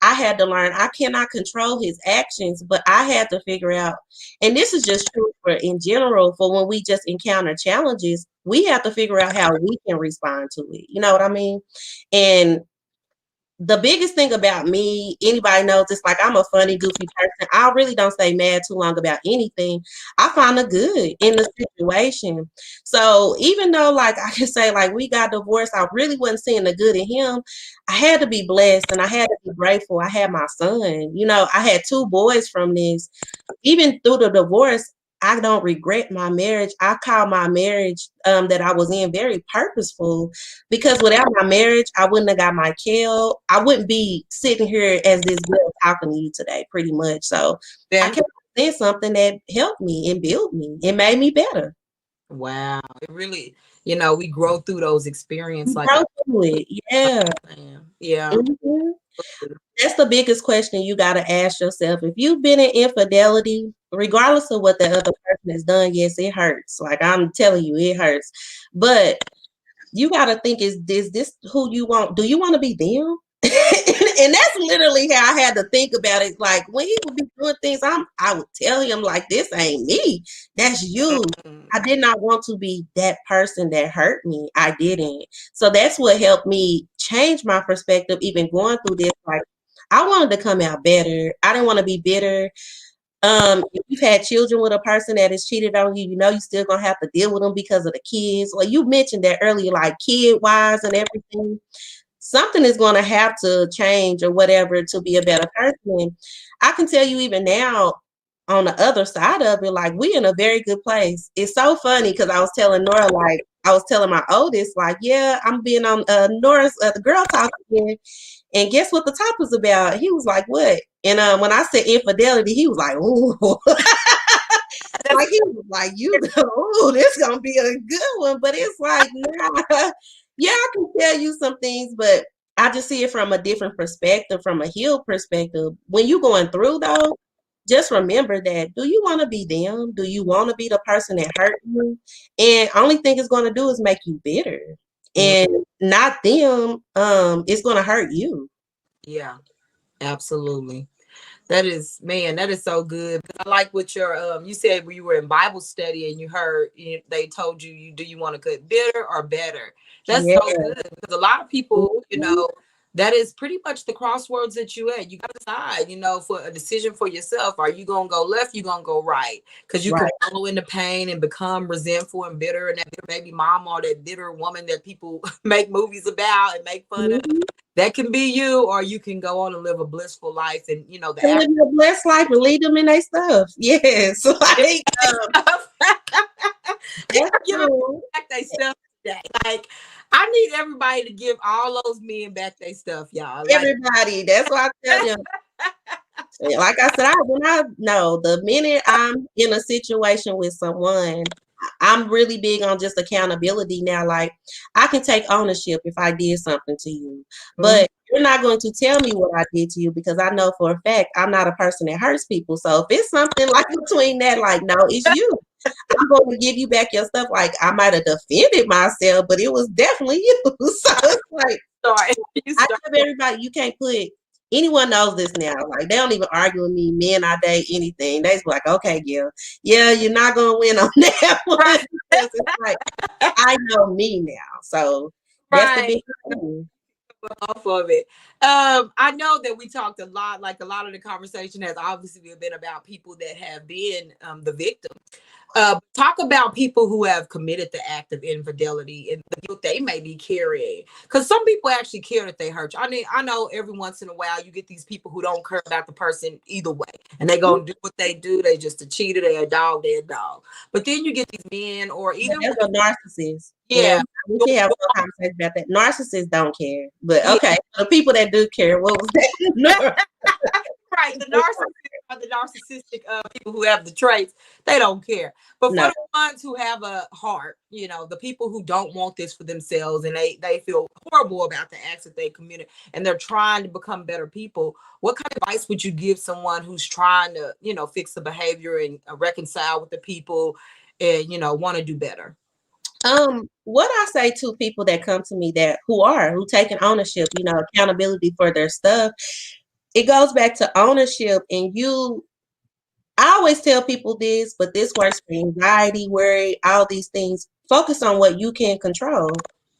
I had to learn. I cannot control his actions, but I had to figure out, and this is just true for in general, for when we just encounter challenges, we have to figure out how we can respond to it. You know what I mean? And the biggest thing about me, anybody knows, it's like I'm a funny, goofy person. I really don't stay mad too long about anything. I find the good in the situation. So even though, like, I can say, like, we got divorced, I really wasn't seeing the good in him. I had to be blessed and I had to be grateful. I had my son. You know, I had two boys from this. Even through the divorce, I don't regret my marriage. I call my marriage that I was in very purposeful because without my marriage, I wouldn't have got my Kel. I wouldn't be sitting here as this girl talking to you today, pretty much. So I Yeah. kept saying something that helped me and built me and made me better. Wow. It really, we grow through those experiences. Like, Grow through it. Yeah. yeah. Mhm. That's the biggest question you got to ask yourself. If you've been in infidelity, regardless of what the other person has done, yes, it hurts. Like I'm telling you, it hurts. But you got to think, is this who you want? Do you want to be them? And that's literally how I had to think about it. Like when he would be doing things, I would tell him like, this ain't me. That's you. Mm. I did not want to be that person that hurt me. I didn't. So that's what helped me change my perspective, even going through this. Like I wanted to come out better. I didn't want to be bitter. If you've had children with a person that has cheated on you, you know you're still gonna have to deal with them because of the kids. Like you mentioned that earlier, like kid wise and everything. Something is gonna have to change or whatever to be a better person. I can tell you even now, on the other side of it, like we in a very good place. It's so funny because I was telling Nora, like I was telling my oldest, like, yeah, I'm being on Nora's the girl talk again. And guess what the top was about? He was like, what? And when I said infidelity, he was like, ooh. Like he was like, you go, ooh, this gonna be a good one. But it's like, nah. Yeah, I can tell you some things, but I just see it from a different perspective, from a healed perspective. When you going through though, just remember that. Do you want to be them? Do you want to be the person that hurt you? And only thing it's going to do is make you bitter. And not them. It's going to hurt you. Yeah, absolutely. That is, man, that is so good. I like what you said when you were in Bible study and you heard they told you, do you want to get bitter or better? That's Yeah. so good because a lot of people, Mhm. that is pretty much the crossroads that you at. You got to decide, for a decision for yourself. Are you gonna go left? You gonna go right? Because you can Right. follow into pain and become resentful and bitter, and that bitter baby mom or that bitter woman that people make movies about and make fun of. Mhm. That can be you, or you can go on and live a blissful life. And To live your blessed life and lead them in their stuff. Yes. Like, they that's are giving true. back their stuff today. Like, I need everybody to give all those men back their stuff, y'all. Like, Everybody. That's why I tell them. Like I said, when I know the minute I'm in a situation with someone, I'm really big on just accountability now. Like I can take ownership if I did something to you, mhm. but you're not going to tell me what I did to you because I know for a fact I'm not a person that hurts people. So if it's something like between that, like no, it's you. I'm going to give you back your stuff. Like I might have defended myself, but it was definitely you. So it's like Sorry, you I start. tell everybody you can't put anyone knows this now. Like they don't even argue with me, men I date, anything. They just like, okay, Gil, yeah, you're not gonna win on that one. Right, Because it's like I know me now. So that's the right. big thing. Off of it. I know that we talked a lot, like a lot of the conversation has obviously been about people that have been the victim. Talk about people who have committed the act of infidelity and the guilt they may be carrying. Because some people actually care that they hurt you. I mean, I know every once in a while you get these people who don't care about the person either way, and they gonna do what they do. They just a cheater. They a dog. They a dog. But then you get these men, or Yeah, even that's a narcissist. And yeah, we can have a conversation about that. Narcissists don't care. But yeah. okay, the people that do care, what was that? Nora? Right. The narcissists are the narcissistic people who have the traits. They don't care. But for No. the ones who have a heart, the people who don't want this for themselves and they feel horrible about the acts that they committed and they're trying to become better people, what kind of advice would you give someone who's trying to, fix the behavior and reconcile with the people and, want to do better? What I say to people that come to me who taking ownership, accountability for their stuff, it goes back to ownership. And I always tell people this, but this works for anxiety, worry, all these things. Focus on what you can control.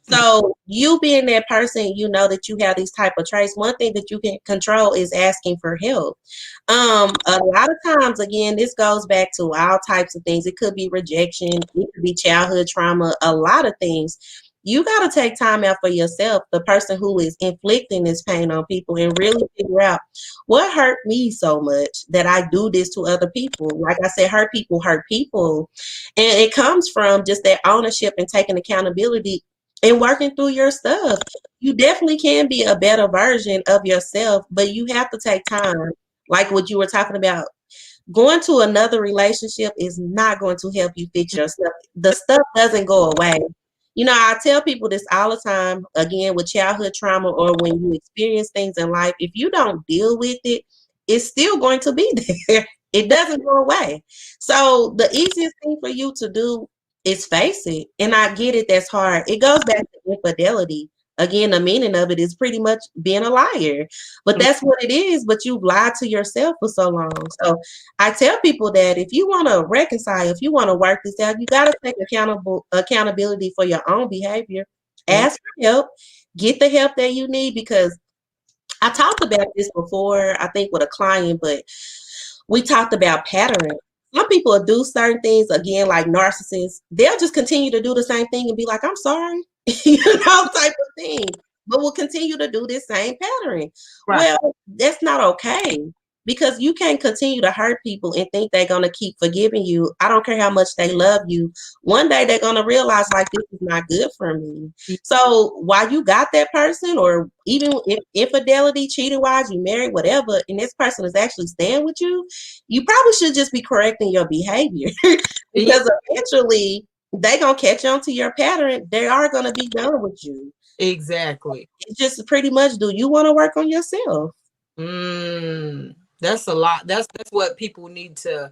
So you being that person, you know that you have these type of traits. One thing that you can control is asking for help. A lot of times, again, this goes back to all types of things. It could be rejection, it could be childhood trauma, a lot of things. You got to take time out for yourself, the person who is inflicting this pain on people, and really figure out what hurt me so much that I do this to other people. Like I said, hurt people hurt people. And it comes from just that ownership and taking accountability and working through your stuff. You definitely can be a better version of yourself, but you have to take time. Like what you were talking about, going to another relationship is not going to help you fix your stuff. The stuff doesn't go away. I tell people this all the time, again, with childhood trauma or when you experience things in life, if you don't deal with it, it's still going to be there. It doesn't go away. So the easiest thing for you to do is face it. And I get it, that's hard. It goes back to infidelity. Again, the meaning of it is pretty much being a liar. But that's what it is. But you've lied to yourself for so long. So I tell people that if you want to reconcile, if you want to work this out, you got to take accountability for your own behavior. Ask for help. Get the help that you need, because I talked about this before, I think with a client, but we talked about patterns. Some people do certain things, again, like narcissists. They'll just continue to do the same thing and be like, I'm sorry, type of thing. But will continue to do this same pattern. Right. Well, that's not okay, because you can't continue to hurt people and think they're going to keep forgiving you. I don't care how much they love you. One day they're going to realize, like, this is not good for me. So while you got that person, or even if infidelity, cheating wise, you married, whatever, and this person is actually staying with you, you probably should just be correcting your behavior because eventually they gonna catch on to your pattern. They are gonna be done with you. Exactly. It's just pretty much, do you want to work on yourself? That's a lot. That's what people need to.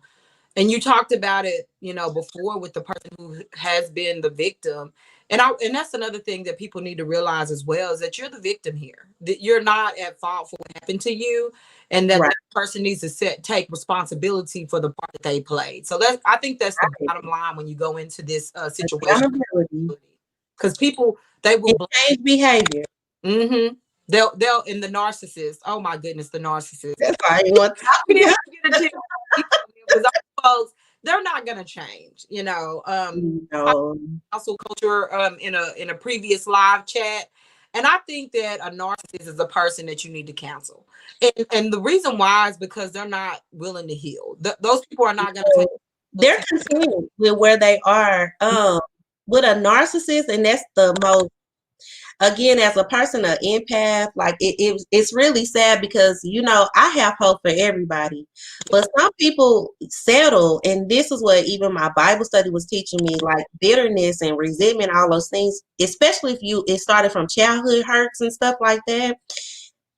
And you talked about it, before with the person who has been the victim. And that's another thing that people need to realize as well, is that you're the victim here. That you're not at fault for what happened to you, and that that person needs to take responsibility for the part that they played. So I think that's the bottom line when you go into this situation. Because people, they will change behavior. Mm-hmm. They'll in the narcissist. Oh my goodness, the narcissist. That's why I want to talk about. Because folks, they're not gonna change. No. Also culture in a previous live chat. And I think that a narcissist is a person that you need to cancel. And the reason why is because they're not willing to heal. Those people are not gonna take. They're content with where they are. With a narcissist, and that's the most, again, as a person, an empath, like it's really sad, because I have hope for everybody, but some people settle, and this is what even my Bible study was teaching me, like bitterness and resentment, all those things, especially if it started from childhood hurts and stuff like that.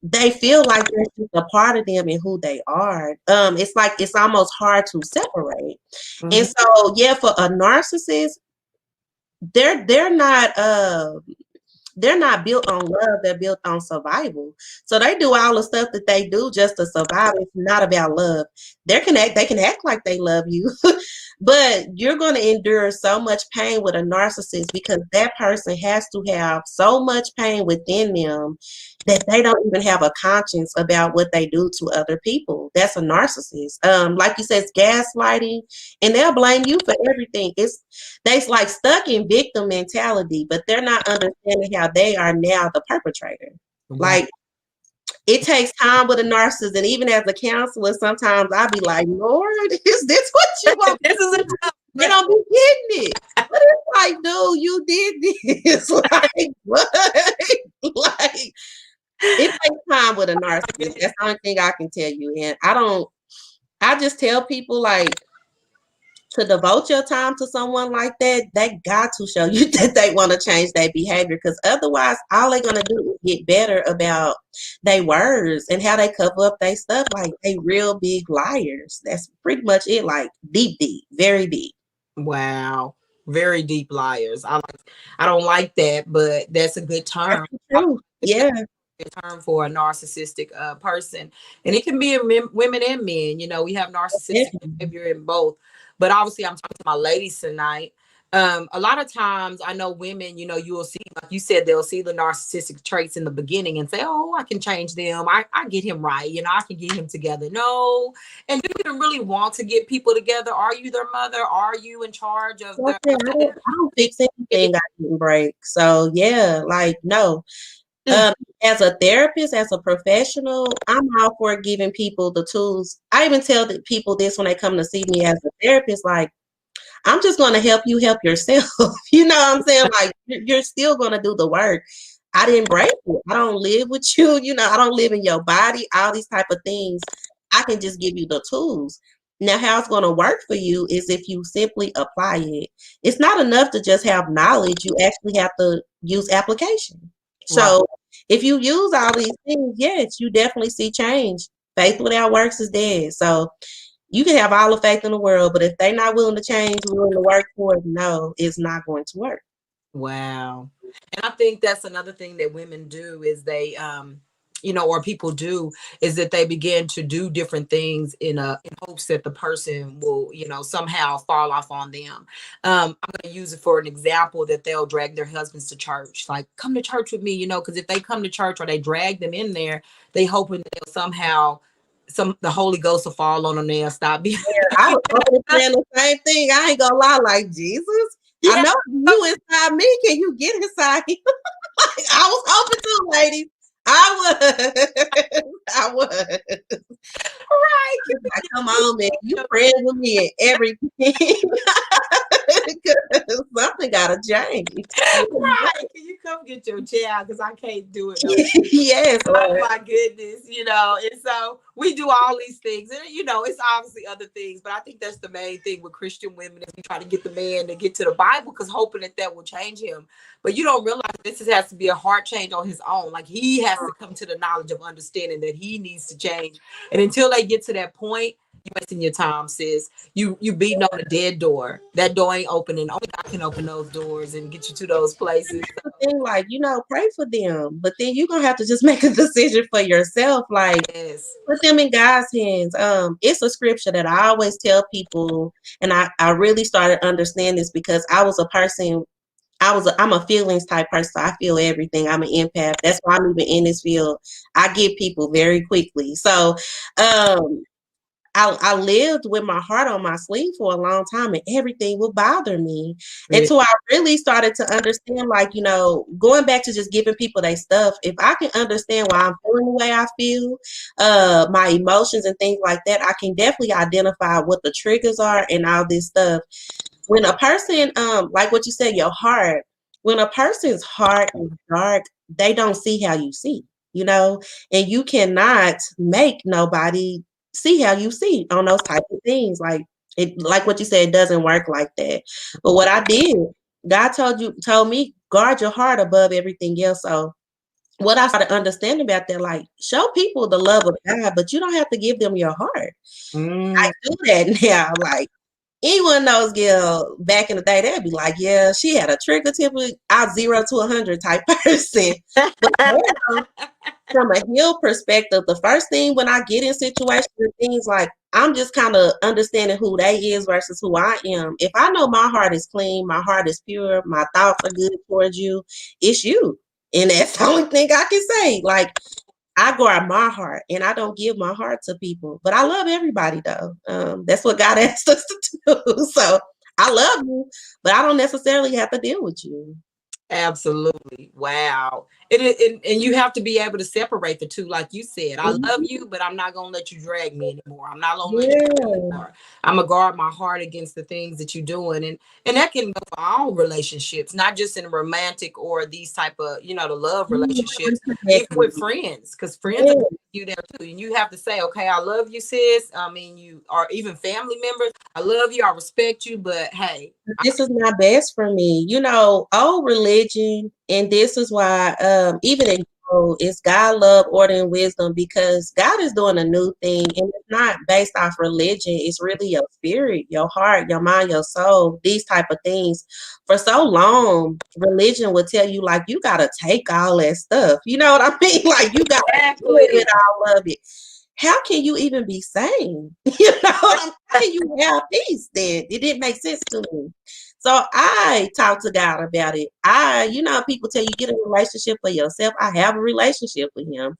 They feel like there's just a part of them and who they are. It's like it's almost hard to separate. And so, yeah, for a narcissist, they're not built on love. They're built on survival. So they do all the stuff that they do just to survive. It's not about love. They can act like they love you, But you're going to endure so much pain with a narcissist because that person has to have so much pain within them that they don't even have a conscience about what they do to other people. That's a narcissist. Like you said, it's gaslighting, and they'll blame you for everything. They's like stuck in victim mentality, but they're not understanding how they are now the perpetrator. Wow. Like, it takes time with a narcissist, and even as a counselor, sometimes I'll be like, Lord, is this what you want? This is a tough You don't be getting it. But it's like, dude, you did this. Like, what? Like, it takes time with a narcissist. That's the only thing I can tell you. And I just tell people, like, to devote your time to someone like that, they got to show you that they want to change their behavior. Because otherwise, all they're going to do is get better about their words and how they cover up their stuff. Like, they real big liars. That's pretty much it. Like, deep, very deep. Wow. Very deep liars. I don't like that, but that's a good term. True. Yeah. Term for a narcissistic person, and it can be in women and men. You know, we have narcissistic behavior in both, but obviously I'm talking to my ladies tonight. A lot of times I know women, you know, you will see, like you said, they'll see the narcissistic traits in the beginning and say, oh, I can change them, I get him right, you know, I can get him together. No. And do you even really want to get people together? Are you their mother? Are you in charge of their I don't fix anything I didn't break. So yeah, like, no. As a therapist, as a professional, I'm all for giving people the tools. I even tell the people this when they come to see me as a therapist, like, I'm just going to help you help yourself. You know what I'm saying? Like, you're still going to do the work. I didn't break it. I don't live with you. You know, I don't live in your body, all these type of things. I can just give you the tools. Now, how it's going to work for you is if you simply apply it. It's not enough to just have knowledge. You actually have to use application. So if you use all these things, yes, you definitely see change. Faith without works is dead. So you can have all the faith in the world, but if they're not willing to change, willing to work for it, no, it's not going to work. Wow. And I think that's another thing that women do is they you know, or people do, is that they begin to do different things in hopes that the person will, you know, somehow fall off on them. I'm going to use it for an example that they'll drag their husbands to church, like, come to church with me, you know, because if they come to church or they drag them in there, they hoping they'll somehow the Holy Ghost will fall on them and they'll stop being. Yeah, I was saying the same thing. I ain't gonna lie, like, Jesus, I know you inside me. Can you get inside him? Like, I was hoping to, ladies. I was. Right. Like, come on, man. You praying with me and everything. Something gotta change. Right. Can you come get your child? Because I can't do it. No. Yes. Oh my goodness. You know, and so we do all these things. And you know, it's obviously other things, but I think that's the main thing with Christian women is we try to get the man to get to the Bible because hoping that will change him. But you don't realize this has to be a heart change on his own. Like he has to come to the knowledge of understanding that he needs to change. And until they get to that point, you're wasting your time, sis. You beating on a dead door. That door ain't opening. Only God can open those doors and get you to those places. So. Thing, like, you know, pray for them, but then you're gonna have to just make a decision for yourself. Like, yes. Put them in God's hands. It's a scripture that I always tell people, and I really started understanding this because I was a person. I'm a feelings type person. So I feel everything. I'm an empath. That's why I'm even in this field. I get people very quickly. So, I lived with my heart on my sleeve for a long time and everything would bother me until I really started to understand, like, you know, going back to just giving people their stuff. If I can understand why I'm feeling the way I feel, my emotions and things like that, I can definitely identify what the triggers are and all this stuff. When a person, like what you said, your heart, when a person's heart is dark, they don't see how you see, you know, and you cannot make nobody see how you see on those type of things. Like what you said, it doesn't work like that. But what I did, God told me, guard your heart above everything else. So what I started understanding about that, like, show people the love of God, but you don't have to give them your heart. I do that now. Like, anyone knows Gail back in the day, they'd be like, yeah, she had a trigger temper, out 0 to 100 type person. But now, from a healed perspective, the first thing when I get in situations and things like I'm just kind of understanding who they is versus who I am. If I know my heart is clean, my heart is pure, my thoughts are good towards you, it's you. And that's the only thing I can say. Like I guard my heart and I don't give my heart to people. But I love everybody though. That's what God asked us to do. So I love you, but I don't necessarily have to deal with you. Absolutely. Wow. And you have to be able to separate the two. Like you said, I love Mhm. you, but I'm not going to let you drag me anymore. I'm not going to let you do it Yeah. anymore. I'm going to guard my heart against the things that you're doing. And that can go for all relationships, not just in romantic or these type of, the love relationships, even with Connected. friends, because friends are Yeah. you there too. And you have to say, okay, I love you, sis. I mean, you are even family members. I love you. I respect you, but hey, This is not best for me. Old religion, and this is why even in it's God, love, order, and wisdom, because God is doing a new thing, and it's not based off religion. It's really your spirit, your heart, your mind, your soul, these type of things. For so long, religion would tell you like you gotta take all that stuff. You know what I mean? Like you gotta live exactly. with all of it. How can you even be sane? How can you have peace then? It didn't make sense to me. So I talked to God about it. People tell you get a relationship for yourself. I have a relationship with him.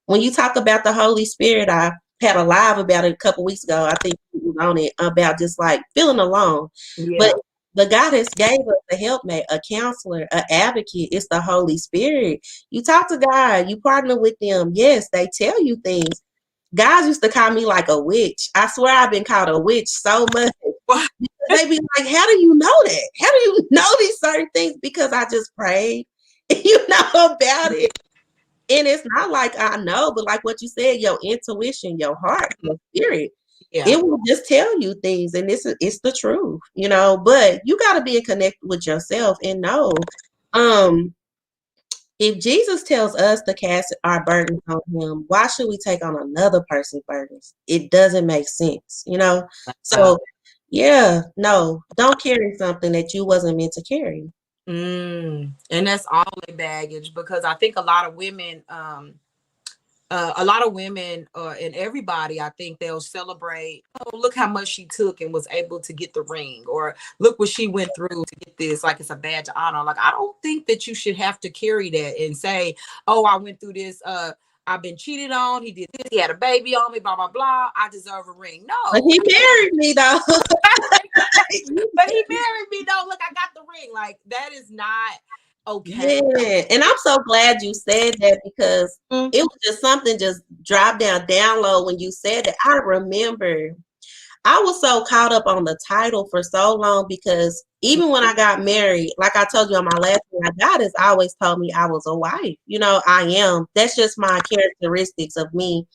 When you talk about the Holy Spirit, I had a live about it a couple weeks ago. I think you was on it about just like feeling alone. But Yeah. the God has gave us a helpmate, a counselor, an advocate. It's the Holy Spirit. You talk to God, you partner with them. Yes, they tell you things. Guys used to call me like a witch. I swear I've been called a witch so much. They be like, how do you know that? How do you know these certain things? Because I just prayed, about it. And it's not like I know, but like what you said, your intuition, your heart, your spirit, Yeah. it will just tell you things. And it's the truth. But you got to be in connect with yourself and know. Um, if Jesus tells us to cast our burdens on him, why should we take on another person's burdens? It doesn't make sense. Wow. So yeah, no, don't carry something that you wasn't meant to carry. And that's all in baggage because I think a lot of women and everybody, I think they'll celebrate, oh, look how much she took and was able to get the ring, or look what she went through to get this, like it's a badge of honor. Like, I don't think that you should have to carry that and say, oh, I went through this. I've been cheated on. He did this. He had a baby on me, blah, blah, blah. I deserve a ring. But No. he married me though. But he married me, though. Look, I got the ring. Like, that is not okay. Yeah, and I'm so glad you said that because Mm. it was just something just dropped download when you said that. I remember I was so caught up on the title for so long because even when I got married, like I told you on my last one, God has always told me I was a wife. I am. That's just my characteristics of me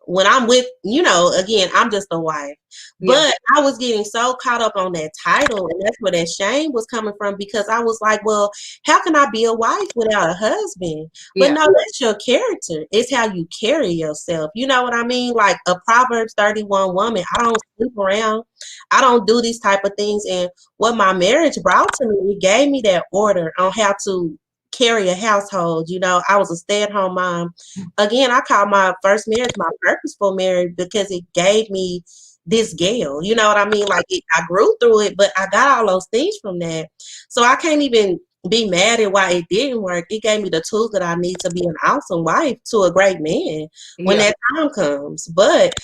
when I'm again, I'm just a wife. Yeah. But I was getting so caught up on that title, and that's where that shame was coming from because I was like, well, how can I be a wife without a husband? But Yeah. no, that's your character. It's how you carry yourself. You know what I mean? Like a Proverbs 31 woman, I don't sleep around. I don't do these type of things. And what my marriage brought to me, it gave me that order on how to carry a household. I was a stay-at-home mom. Again, I call my first marriage my purposeful marriage because it gave me this Gail. You know what I mean? Like I grew through it, but I got all those things from that. So I can't even be mad at why it didn't work. It gave me the tools that I need to be an awesome wife to a great man when Yeah. that time comes. But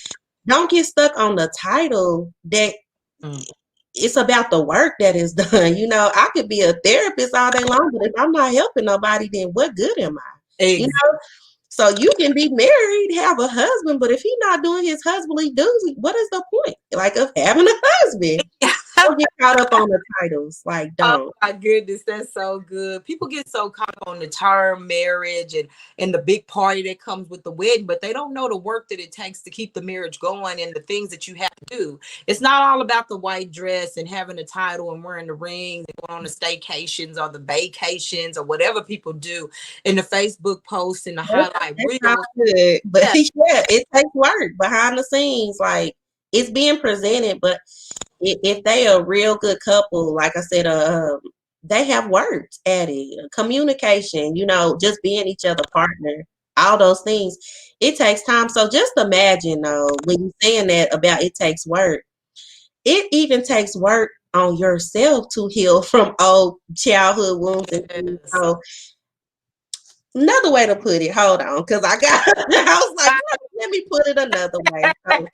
don't get stuck on the title that Mm. it's about the work that is done. I could be a therapist all day long, but if I'm not helping nobody, then what good am I? You Exactly. know, so you can be married, have a husband, but if he's not doing his husbandly duties, what is the point? Like of having a husband? Don't get caught up on the titles. Like, Oh don't. my goodness, that's so good. People get so caught up on the term marriage and the big party that comes with the wedding, but they don't know the work that it takes to keep the marriage going and the things that you have to do. It's not all about the white dress and having a title and wearing the rings and going on the staycations or the vacations or whatever people do in the Facebook posts and the highlight It's all reels. good, but Yeah, yeah, it takes work behind the scenes. Like it's being presented, but if they are a real good couple, like I said, they have worked at it, communication. Just being each other partner. all those things. It takes time. So just imagine though, when you're saying that about it takes work, it even takes work on yourself to heal from old childhood wounds and things. Yes. So another way to put it, hold on, because I got I was like, let me put it another way. So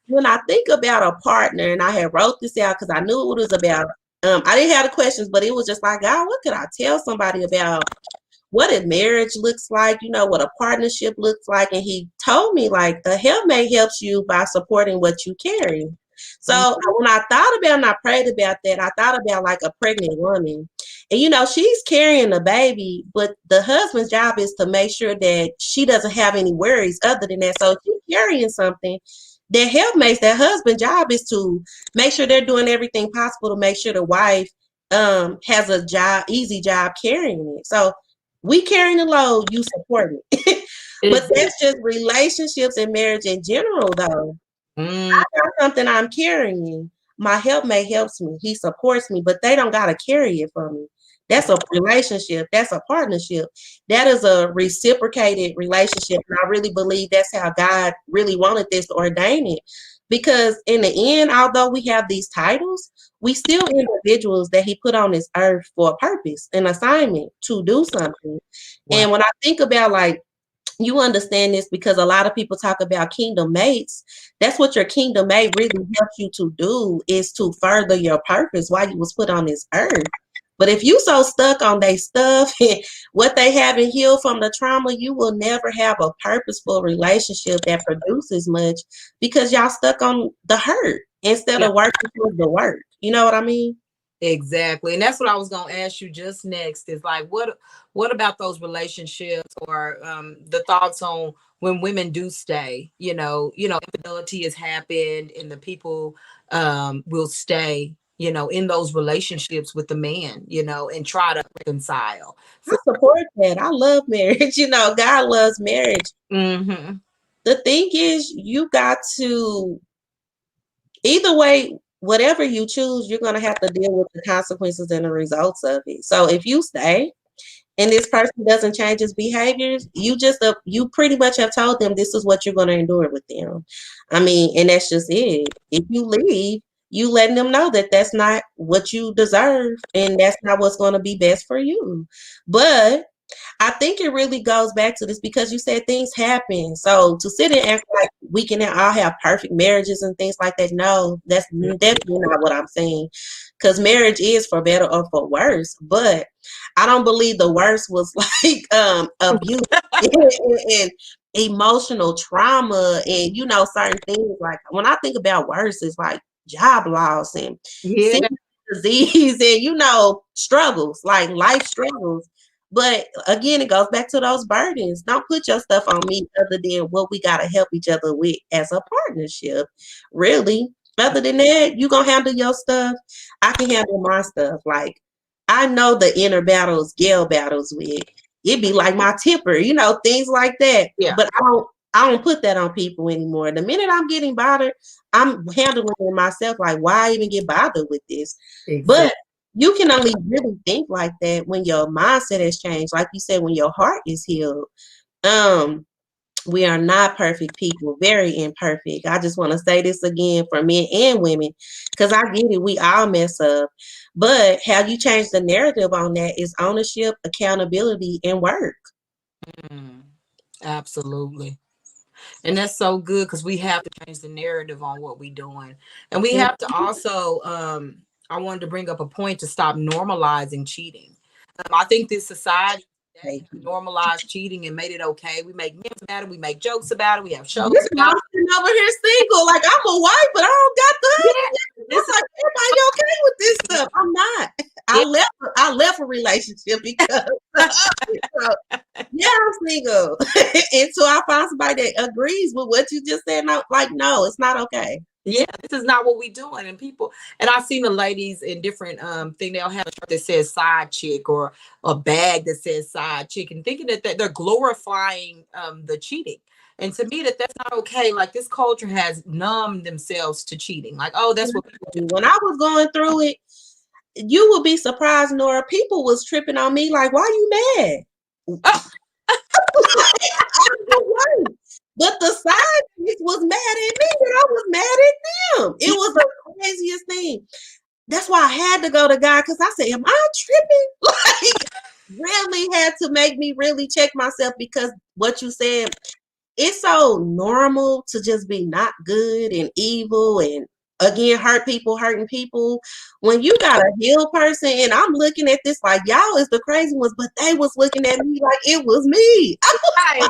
when I think about a partner, and I had wrote this out because I knew what it was about. I didn't have the questions, but it was just like, God, what could I tell somebody about what a marriage looks like, what a partnership looks like. And he told me like a helpmate helps you by supporting what you carry. Mm, So when I thought about and I prayed about that, I thought about like a pregnant woman. And she's carrying a baby, but the husband's job is to make sure that she doesn't have any worries other than that. So if she's carrying something, that helpmates, that husband's job is to make sure they're doing everything possible to make sure the wife has a job, easy job carrying it. So we carrying the load, you support it. But exactly. that's just relationships and marriage in general, though. Mm, Got something I'm carrying. My helpmate helps me. He supports me, but they don't gotta carry it for me. That's a relationship. That's a partnership. That is a reciprocated relationship. And I really believe that's how God really wanted this to ordain it. Because in the end, although we have these titles, we still individuals that he put on this earth for a purpose, an assignment to do something. wow. And when I think about like you understand this because a lot of people talk about kingdom mates. That's what your kingdom mate really helps you to do is to further your purpose while you was put on this earth. But if you so stuck on their stuff and what they haven't healed from the trauma, you will never have a purposeful relationship that produces much because y'all stuck on the hurt instead Yeah. of working towards the work. You know what I mean? Exactly. And that's what I was going to ask you just next is like what about those relationships or the thoughts on when women do stay, infidelity has happened and the people will stay, in those relationships with the man, and try to reconcile. I support that. I love marriage. God loves marriage. Mhm. The thing is, you got to either way, whatever you choose, you're going to have to deal with the consequences and the results of it. So if you stay and this person doesn't change his behaviors, you pretty much have told them this is what you're going to endure with them. I mean, and that's just it. If you leave, you letting them know that that's not what you deserve and that's not what's going to be best for you. But I think it really goes back to this because you said things happen. So to sit and act like we can all have perfect marriages and things like that, no, that's definitely not what I'm saying. Because marriage is for better or for worse. But I don't believe the worst was like abuse and emotional trauma and certain things. Like when I think about worse, it's like job loss and Yeah. sickness, disease and struggles, like life struggles. But again, it goes back to those burdens. Don't put your stuff on me other than what we got to help each other with as a partnership. Really. Other than that, you going to handle your stuff. I can handle my stuff. Like, I know the inner battles Gail battles with. It'd be like my temper, things like that. Yeah. But I don't put that on people anymore. The minute I'm getting bothered, I'm handling it myself. Like, why even get bothered with this? Exactly. But you can only really think like that when your mindset has changed. Like you said, when your heart is healed. Um, we are not perfect people, very imperfect. I just want to say this again for men and women, because I get it, we all mess up. But how you change the narrative on that is ownership, accountability, and work. Mm, absolutely. And that's so good because we have to change the narrative on what we're doing. And we have to also, I wanted to bring up a point to stop normalizing cheating. I think this society today Thank has you. normalized cheating and made it okay. We make memes about it, we make jokes about it, we have shows This about mom sitting over here single, like I'm a wife, but I don't got the it. husband. Yeah, I'm this is like, everybody okay with this stuff? I'm not. yeah. I left a relationship because so, yeah, I'm single. Until I find somebody that agrees with what you just said. No, like, no, it's not okay. Yeah, this is not what we doing. And people, and I've seen the ladies in different thing, they'll have a shirt that says side chick or a bag that says side chick and thinking that they're glorifying the cheating. And to me that's not okay. Like this culture has numbed themselves to cheating. Like, oh, that's what people do. When I was going through it, you would be surprised, Nora. People was tripping on me like, why you mad? But the side chick was mad at me and I was mad at them. It was the craziest thing. That's why I had to go to God because I said, am I tripping? Like, really had to make me really check myself because what you said, it's so normal to just be not good and evil and again hurt people, hurting people. When you got a healed person and I'm looking at this like y'all is the crazy ones, but they was looking at me like it was me. Right.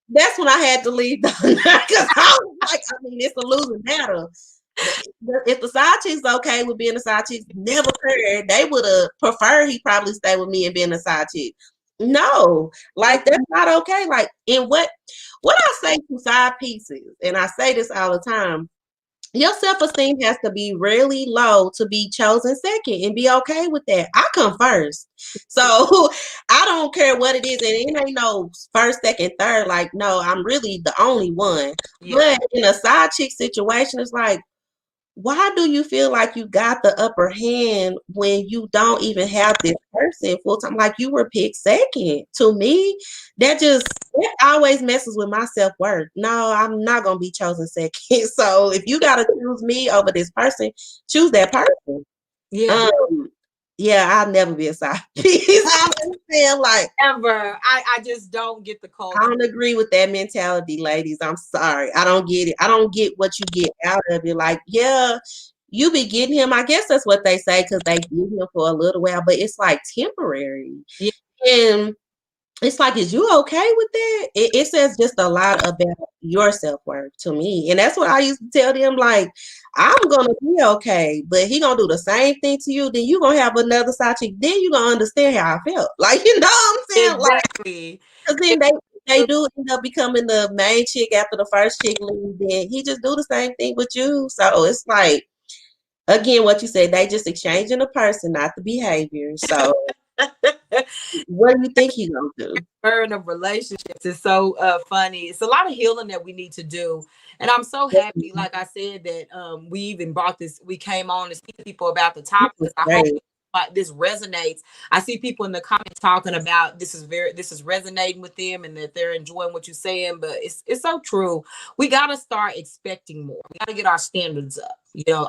That's when I had to leave because I was like, I mean, it's a losing battle. If the side chick's okay with being a side chick, never cared. They would have preferred he probably stay with me and being a side chick. No, like that's not okay. Like in what I say to side pieces, and I say this all the time, your self-esteem has to be really low to be chosen second and be okay with that. I come first. So I don't care what it is. And it ain't no first, second, third. Like, no, I'm really the only one. Yeah. But in a side chick situation, it's like, why do you feel like you got the upper hand when you don't even have this person full time? Like you were picked second. To me, that always messes with my self worth. No, I'm not gonna be chosen second. So if you gotta choose me over this person, choose that person. Yeah. Um, yeah, I'll never be a side piece. I'm saying like Ever. I just don't get the I culture. don't agree with that mentality, ladies. I'm sorry. I don't get it. I don't get what you get out of it. Like, yeah, you be getting him. I guess that's what they say because they get him for a little while, but it's like temporary. Yeah. And it's like, is you okay with that? It says just a lot about your self worth to me, and that's what I used to tell them. Like, I'm gonna be okay, but he gonna do the same thing to you. Then you gonna have another side chick. Then you gonna understand how I felt. Like, you know what I'm saying? Like, Exactly. because then they do end up becoming the main chick after the first chick leaves. Then he just do the same thing with you. So it's like again, what you said, they just exchanging the person, not the behavior. So what do you think he gonna do? Burn of relationships is so funny. It's a lot of healing that we need to do. And I'm so happy, like I said, that we even brought this, we came on to speak to people about the This topic. is I hope great. this resonates. I see people in the comments talking about this is resonating with them and that they're enjoying what you're saying, but it's so true. We gotta start expecting more. We gotta get our standards up.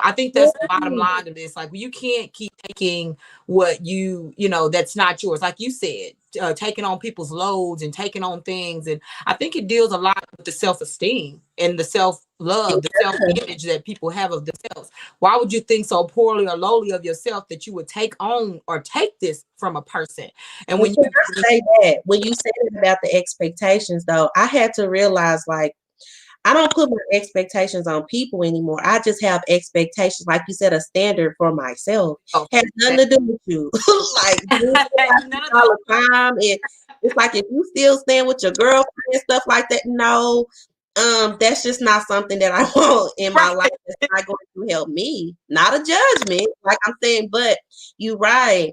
I think that's the bottom line of this. Like you can't keep taking what that's not yours. Like you said, taking on people's loads and taking on things. And I think it deals a lot with the self-esteem and the self-love, the self-image that people have of themselves. Why would you think so poorly or lowly of yourself that you would take on or take this from a person? And And when can you I say that when you said it about the expectations, though, I had to realize like I don't put my expectations on people anymore. I just have expectations, like you said, a standard for myself. oh, Has nothing to do with you. Like you none of all those the time. It's like if you still stand with your girlfriend and stuff like that, no, that's just not something that I want in my life. right. It's not going to help me. Not a judgment, like I'm saying, but you're right.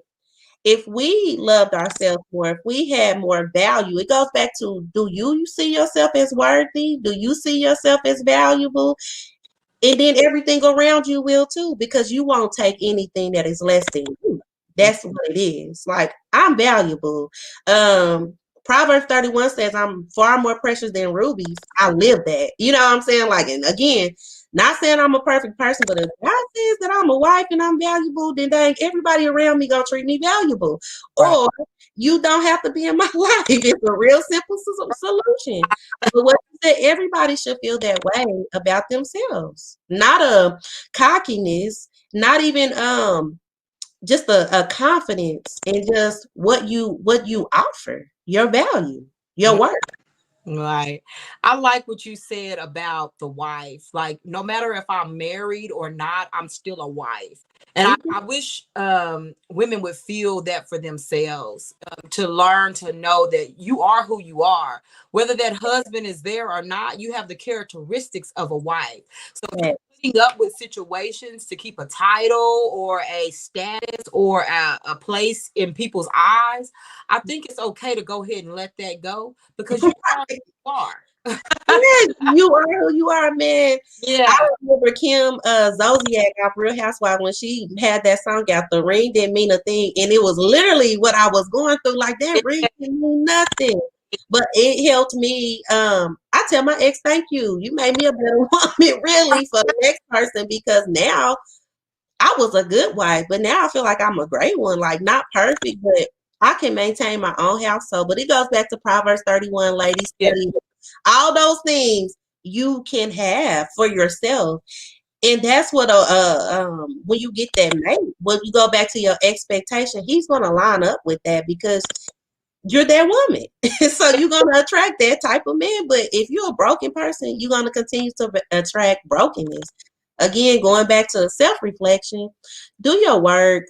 If we loved ourselves more, if we had more value, it goes back to do you see yourself as worthy? Do you see yourself as valuable? And then everything around you will too, because you won't take anything that is less than you. That's what it is. Like I'm valuable. Proverbs 31 says I'm far more precious than rubies. I live that. You know what I'm saying? Like, and again, not saying I'm a perfect person, but if God says that I'm a wife and I'm valuable, then dang, everybody around me gonna treat me valuable. Right. Or you don't have to be in my life. It's a real simple solution. But what you said, everybody should feel that way about themselves. Not a cockiness, not even just a confidence in just what you offer, your value, your work. Right. I like what you said about the wife. Like, no matter if I'm married or not, I'm still a wife. And I wish women would feel that for themselves, to learn to know that you are who you are. Whether that husband is there or not, you have the characteristics of a wife. So if Yes. you're putting up with situations to keep a title or a status or a place in people's eyes, I think it's okay to go ahead and let that go because you are who you are. Yes, you are who you are, man. I Yeah. remember Kim Zolciak off Real Housewives when she had that song out, "The Ring Didn't Mean a Thing," and it was literally what I was going through. Like that ring didn't mean nothing. But it helped me. I tell my ex, thank you. You made me a better woman, really, for the next person, because now I was a good wife, but now I feel like I'm a great one. Like, not perfect, but I can maintain my own household. But it goes back to Proverbs 31, ladies, Yeah. study all those things you can have for yourself. And that's what when you get that mate, when you go back to your expectation, he's gonna line up with that because you're that woman. So you're gonna attract that type of man. But if you're a broken person, you're gonna continue to attract brokenness. Again, going back to self-reflection, do your work.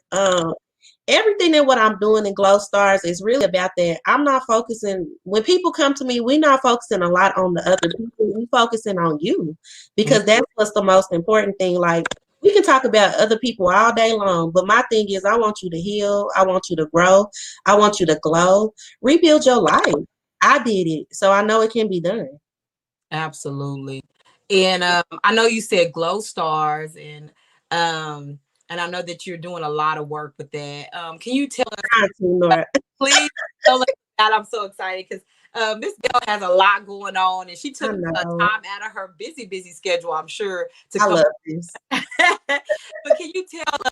Everything that what I'm doing in Glow Stars is really about that. I'm not focusing when people come to me, we're not focusing a lot on the other people. We focusing on you because that's what's the most important thing. Like, we can talk about other people all day long, but my thing is I want you to heal, I want you to grow, I want you to glow, rebuild your life. I did it, so I know it can be done. Absolutely. And I know you said Glow Stars, and I know that you're doing a lot of work with that. Can you tell us, Trying to, Nora. please tell us that? I'm so excited because Miss Gail has a lot going on, and she I took know. time out of her busy schedule, I'm sure, to I come. love this. But can you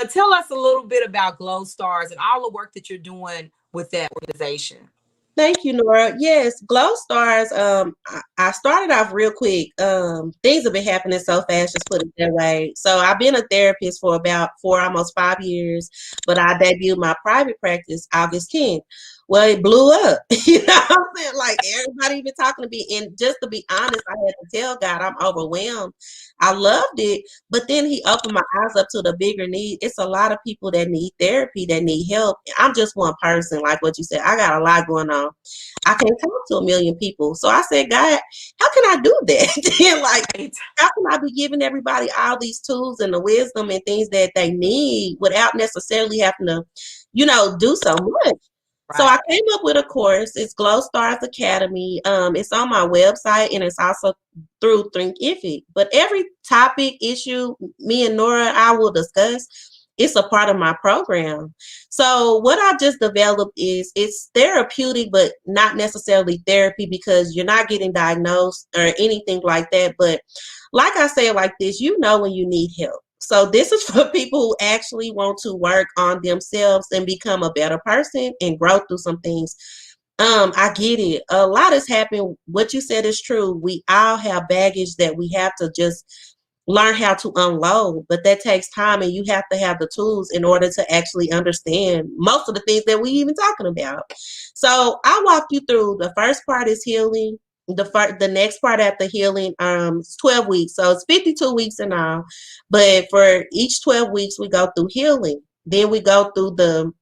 tell us a little bit about Glow Stars and all the work that you're doing with that organization? Thank you, Nora. Yes, Glow Stars. I started off real quick. Things have been happening so fast, just put it that way. So I've been a therapist for about almost 5 years, but I debuted my private practice August 10th. Well, it blew up. You know what I'm saying? Like, everybody been talking to me. And just to be honest, I had to tell God I'm overwhelmed. I loved it, but then he opened my eyes up to the bigger need. It's a lot of people that need therapy, that need help. I'm just one person, like what you said. I got a lot going on. I can't talk to a million people. So I said, God, how can I do that? And like, Right. how can I be giving everybody all these tools and the wisdom and things that they need without necessarily having to, do so much? So Right. I came up with a course. It's Glow Stars Academy. It's on my website and it's also through Thinkific. But every topic, issue, me and Nora, I will discuss. It's a part of my program. So what I've just developed is it's therapeutic, but not necessarily therapy because you're not getting diagnosed or anything like that. But like I say, like this, when you need help. So this is for people who actually want to work on themselves and become a better person and grow through some things. I get it. A lot has happened. What you said is true. We all have baggage that we have to just learn how to unload, but that takes time and you have to have the tools in order to actually understand most of the things that we even talking about. So I walked you through. The first part is healing. The next part after healing is 12 weeks. So it's 52 weeks in all. But for each 12 weeks we go through healing. Then we go through the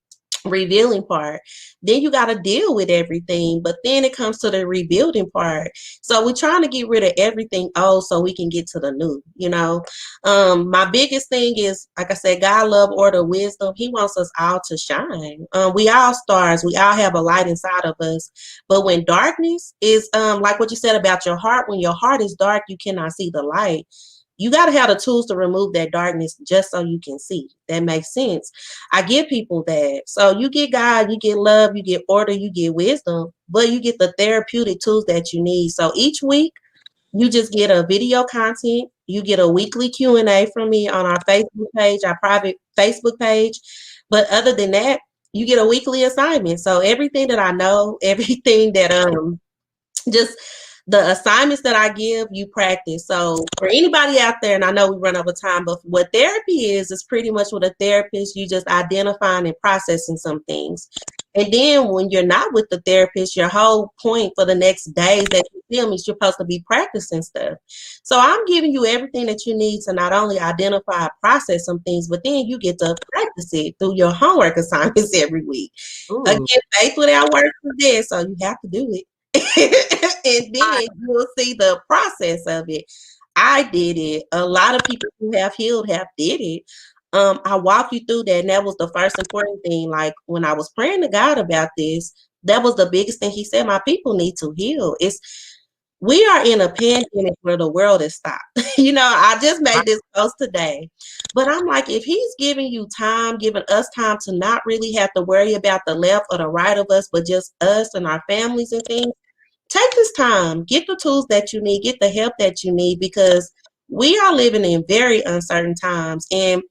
revealing part. Then you got to deal with everything, but then it comes to the rebuilding part. So we're trying to get rid of everything old so we can get to the new. My biggest thing is, like I said, God love, order, wisdom. He wants us all to shine. We all stars, we all have a light inside of us, but when darkness is like what you said about your heart, when your heart is dark, you cannot see the light. You got to have the tools to remove that darkness just so you can see. That makes sense. I give people that. So you get God, you get love, you get order, you get wisdom, but you get the therapeutic tools that you need. So each week, you just get a video content. You get a weekly Q&A from me on our Facebook page, our private Facebook page. But other than that, you get a weekly assignment. So everything that I know, everything that just the assignments that I give, you practice. So for anybody out there, and I know we run over time, but what therapy is pretty much with a therapist, you just identifying and processing some things. And then when you're not with the therapist, your whole point for the next days that you film is you're supposed to be practicing stuff. So I'm giving you everything that you need to not only identify, process some things, but then you get to practice it through your homework assignments every week. Again, Ooh. faith without works is dead, so you have to do it. And I, then you'll see the process of it. I did it. A lot of people who have healed have did it. I walk you through that, and that was the first important thing. Like when I was praying to God about this, that was the biggest thing. He said, "My people need to heal." We are in a pandemic where the world is stopped. I just made this post today, but I'm like, if he's giving you time, giving us time to not really have to worry about the left or the right of us, but just us and our families and things. take this time, get the tools that you need, get the help that you need, because we are living in very uncertain times, and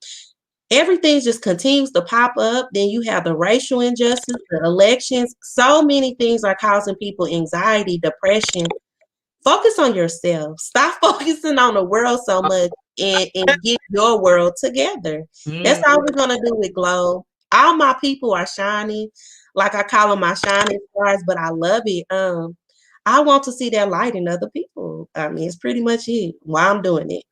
everything just continues to pop up. Then you have the racial injustice, the elections. So many things are causing people anxiety, depression. Focus on yourself. Stop focusing on the world so much, and get your world together. That's Mm, all we're gonna do with Glow. All my people are shining, like I call them my shining stars, but I love it. I want to see that light in other people. I mean, it's pretty much it. Why I'm doing it.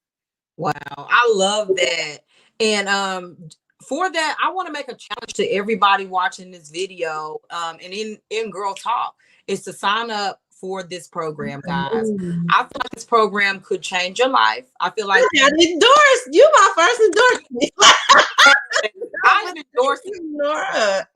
wow, I love that. And for that, I want to make a challenge to everybody watching this video. And in Girl Talk is to sign up for this program, guys. Mm. I feel like this program could change your life. I feel like I got endorsed. You my first endorsement. I endorse Nora.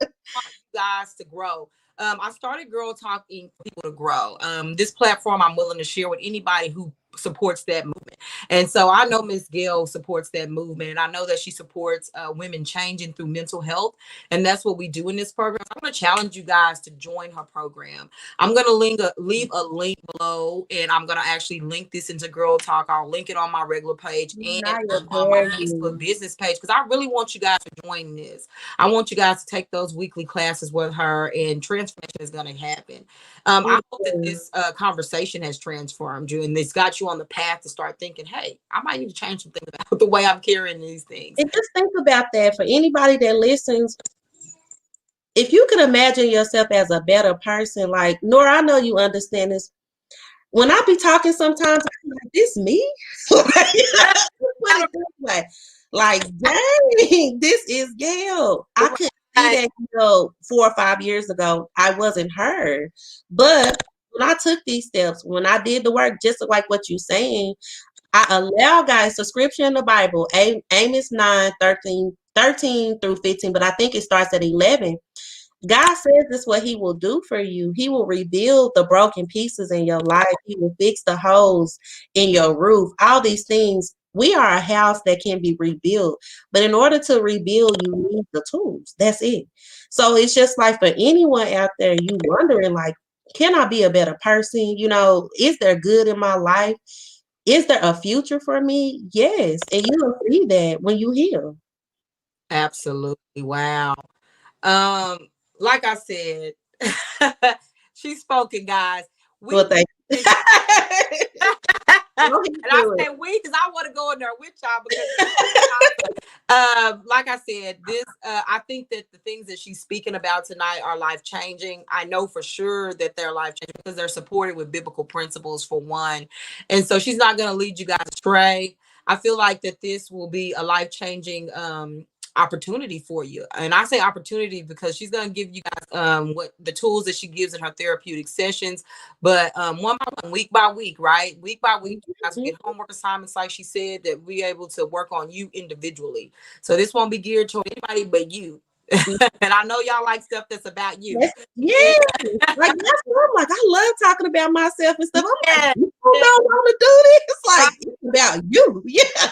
guys to grow. I started Girl Talking for people to grow. This platform I'm willing to share with anybody who supports that movement. And so I know Miss Gail supports that movement, and I know that she supports women changing through mental health. And that's what we do in this program. I'm going to challenge you guys to join her program. I'm going to leave a link below, and I'm going to actually link this into Girl Talk. I'll link it on my regular page and on my Facebook business page, because I really want you guys to join this. I want you guys to take those weekly classes with her, and transformation is going to happen. I hope that this conversation has transformed you, and it's got you on the path to start thinking, hey, I might need to change some things about the way I'm carrying these things. And just think about that for anybody that listens. If you could imagine yourself as a better person, like Nora, I know you understand this. When I be talking sometimes, I'm like, this me? Like, dang, this is Gail. I couldn't see that, 4 or 5 years ago. I wasn't her. But when I took these steps, when I did the work, just like what you're saying, I allow guys to scripture in the Bible, Amos 9:13 through 15, but I think it starts at 11. God says this is what he will do for you. He will rebuild the broken pieces in your life. He will fix the holes in your roof. All these things. We are a house that can be rebuilt. But in order to rebuild, you need the tools. That's it. So it's just like for anyone out there, you wondering, like, can I be a better person? Is there good in my life? Is there a future for me? Yes. And you will see that when you heal. Absolutely. Wow. Like I said, she's spoken, guys. Well, thank you. And I said we because I want to go in there with y'all because like I said, this I think that the things that she's speaking about tonight are life changing. I know for sure that they're life changing because they're supported with biblical principles, for one. And so she's not going to lead you guys astray. I feel like that this will be a life changing opportunity for you. And I say opportunity because she's going to give you guys what the tools that she gives in her therapeutic sessions, but one by one, week by week, right? Week by week, you guys get homework assignments, like she said, that we're able to work on you individually. So this won't be geared toward anybody but you. And I know y'all like stuff that's about you. Yeah. Like that's what I'm like. I love talking about myself and stuff. I'm like, you don't want to do this. It's like it's about you. Yeah.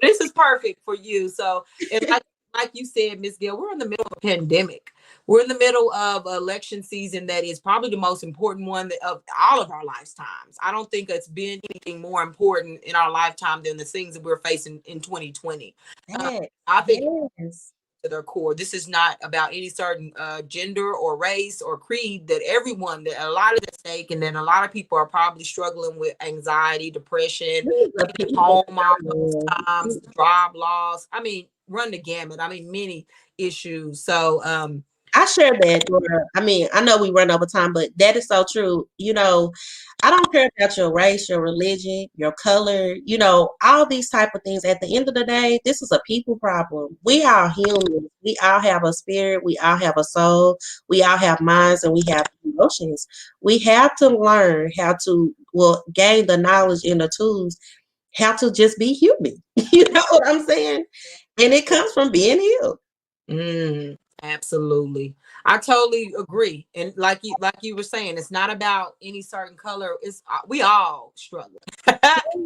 This is perfect for you. So it's like you said, Miss Gail, we're in the middle of a pandemic. We're in the middle of election season that is probably the most important one of all of our lifetimes. I don't think it's been anything more important in our lifetime than the things that we're facing in 2020. I think to their core, this is not about any certain gender or race or creed. That a lot of at stake, and then a lot of people are probably struggling with anxiety, depression, home times, job loss. I mean, run the gamut. I mean, many issues. So I share that. I mean, I know we run over time, but that is so true. I don't care about your race, your religion, your color, all these type of things. At the end of the day, this is a people problem. We are humans. We all have a spirit. We all have a soul. We all have minds, and we have emotions. We have to learn how to, gain the knowledge and the tools, how to just be human. You know what I'm saying? And it comes from being healed. Absolutely. I totally agree. And like you were saying, it's not about any certain color. It's we all struggle. The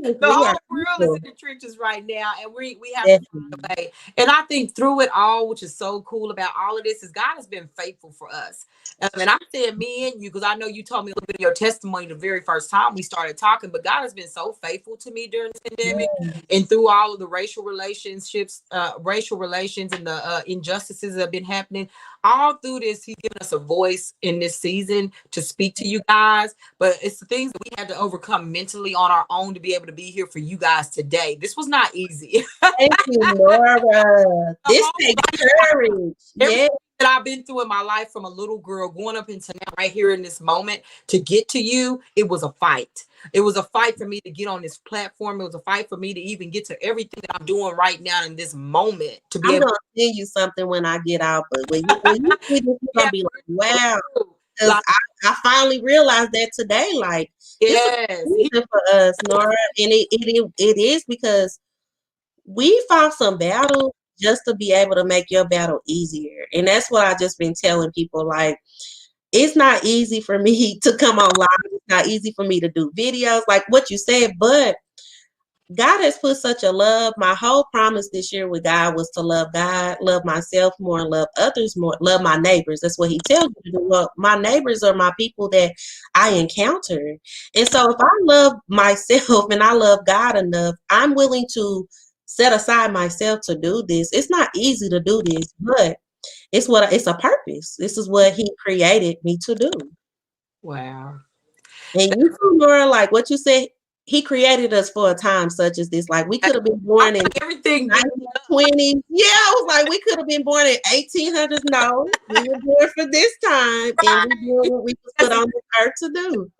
Yes, we are whole world is in people. the trenches right now, and we have to find Definitely. a way. And I think through it all, which is so cool about all of this, is God has been faithful for us. And I said me and you, because I know you told me a little bit of your testimony the very first time we started talking, but God has been so faithful to me during the pandemic and through all of the racial relationships, racial relations and the injustices that have been happening. All through this, he's given us a voice in this season to speak to you guys. But it's the things that we had to overcome mentally on our own to be able to be here for you guys today. This was not easy. Thank you, Nora. The This whole takes lifestyle, courage. everything Yes, that I've been through in my life from a little girl going up into now, right here in this moment, to get to you, it was a fight. It was a fight for me to get on this platform. It was a fight for me to even get to everything that I'm doing right now in this moment to be I'm able gonna send you something when I get out, but when you see this, you're yeah, gonna be like, wow. Because like I finally realized that today, like this is a yes, season for us, Nora, and it is because we fought some battles just to be able to make your battle easier, and that's what I just been telling people. Like, it's not easy for me to come online. It's not easy for me to do videos, like what you said, but God has put such a love. My whole promise this year with God was to love God, love myself more, and love others more, love my neighbors. That's what He tells you to do. Well, my neighbors are my people that I encounter. And so if I love myself and I love God enough, I'm willing to set aside myself to do this. It's not easy to do this, but it's a purpose. This is what He created me to do. wow. And you too, Nora, like what you said, He created us for a time such as this. Like we could have been I'm born in like everything beat me up. 1920s. Yeah, I was like, we could have been born in 1800s. No, we were born for this time, and we Right. doing what we was put That's on this earth to do.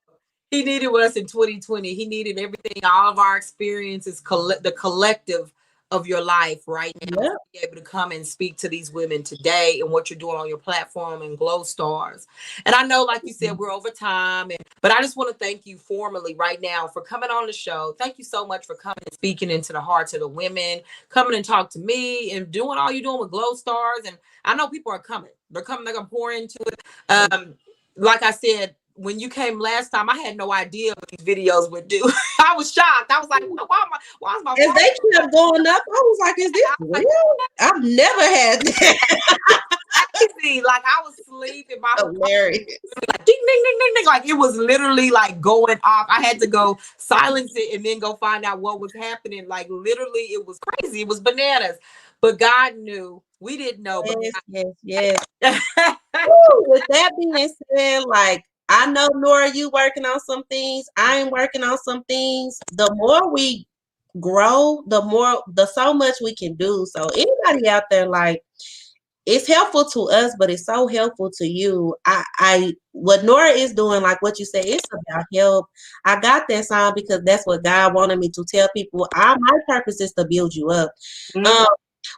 he needed us in 2020. He needed everything, all of our experiences, the collective of your life right now to Yep. be able to come and speak to these women today and what you're doing on your platform and Glow Stars. And I know, like you said, we're over time, but I just want to thank you formally right now for coming on the show. Thank you so much for coming and speaking into the hearts of the women, coming and talk to me and doing all you're doing with Glow Stars. And I know people are coming. They're coming. They're gonna pour into it. Like I said, when you came last time, I had no idea what these videos would do. I was shocked. I was like, why is my As they phone? kept going up, I was like, is this I was like, real? I've never had that. crazy. Like I was sleeping. My phone Hilarious. was like ding, ding, ding, ding, ding. Like it was literally like going off. I had to go silence it and then go find out what was happening. Like literally, it was crazy. It was bananas. But God knew. We didn't know. But Yes, yes, yes. God. Woo, with that being said, like I know Nora, you working on some things. I am working on some things. The more we grow, the so much we can do. So anybody out there, like it's helpful to us, but it's so helpful to you. I what Nora is doing, like what you say, it's about help. I got that song because that's what God wanted me to tell people. My purpose is to build you up. Mm, Um,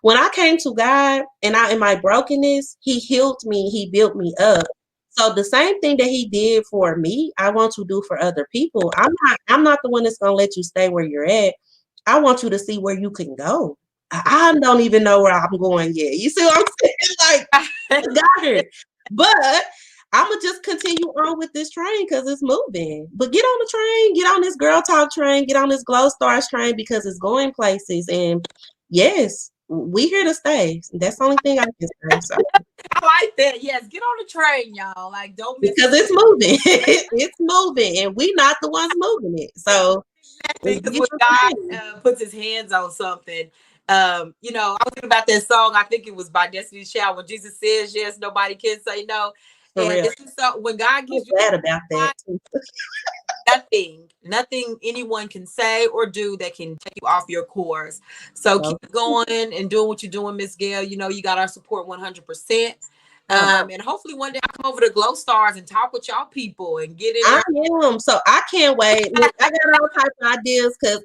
when I came to God and I in my brokenness, He healed me, He built me up. So the same thing that He did for me, I want to do for other people. I'm not the one that's gonna let you stay where you're at. I want you to see where you can go. I don't even know where I'm going yet. You see what I'm saying? Like I got here. But I'm gonna just continue on with this train because it's moving. But get on the train, get on this girl talk train, get on this Glow Stars train because it's going places. And yes, we here to stay. That's the only thing I can say. So I like that. Yes, get on the train, y'all. Like, don't miss because it's moving, it's moving, and we not the ones moving it. So exactly because get when your God train. puts His hands on something, I was thinking about that song. I think it was by Destiny's Child when Jesus says yes, nobody can say no. For And real. this is so when God I'm gives you glad about that too. nothing anyone can say or do that can take you off your course. So keep So, going and doing what you're doing, Miss Gail. You know you got our support 100%. oh, And hopefully one day I'll come over to Glow Stars and talk with y'all people and get in I there. am. So I can't wait. Look, I got all types of ideas because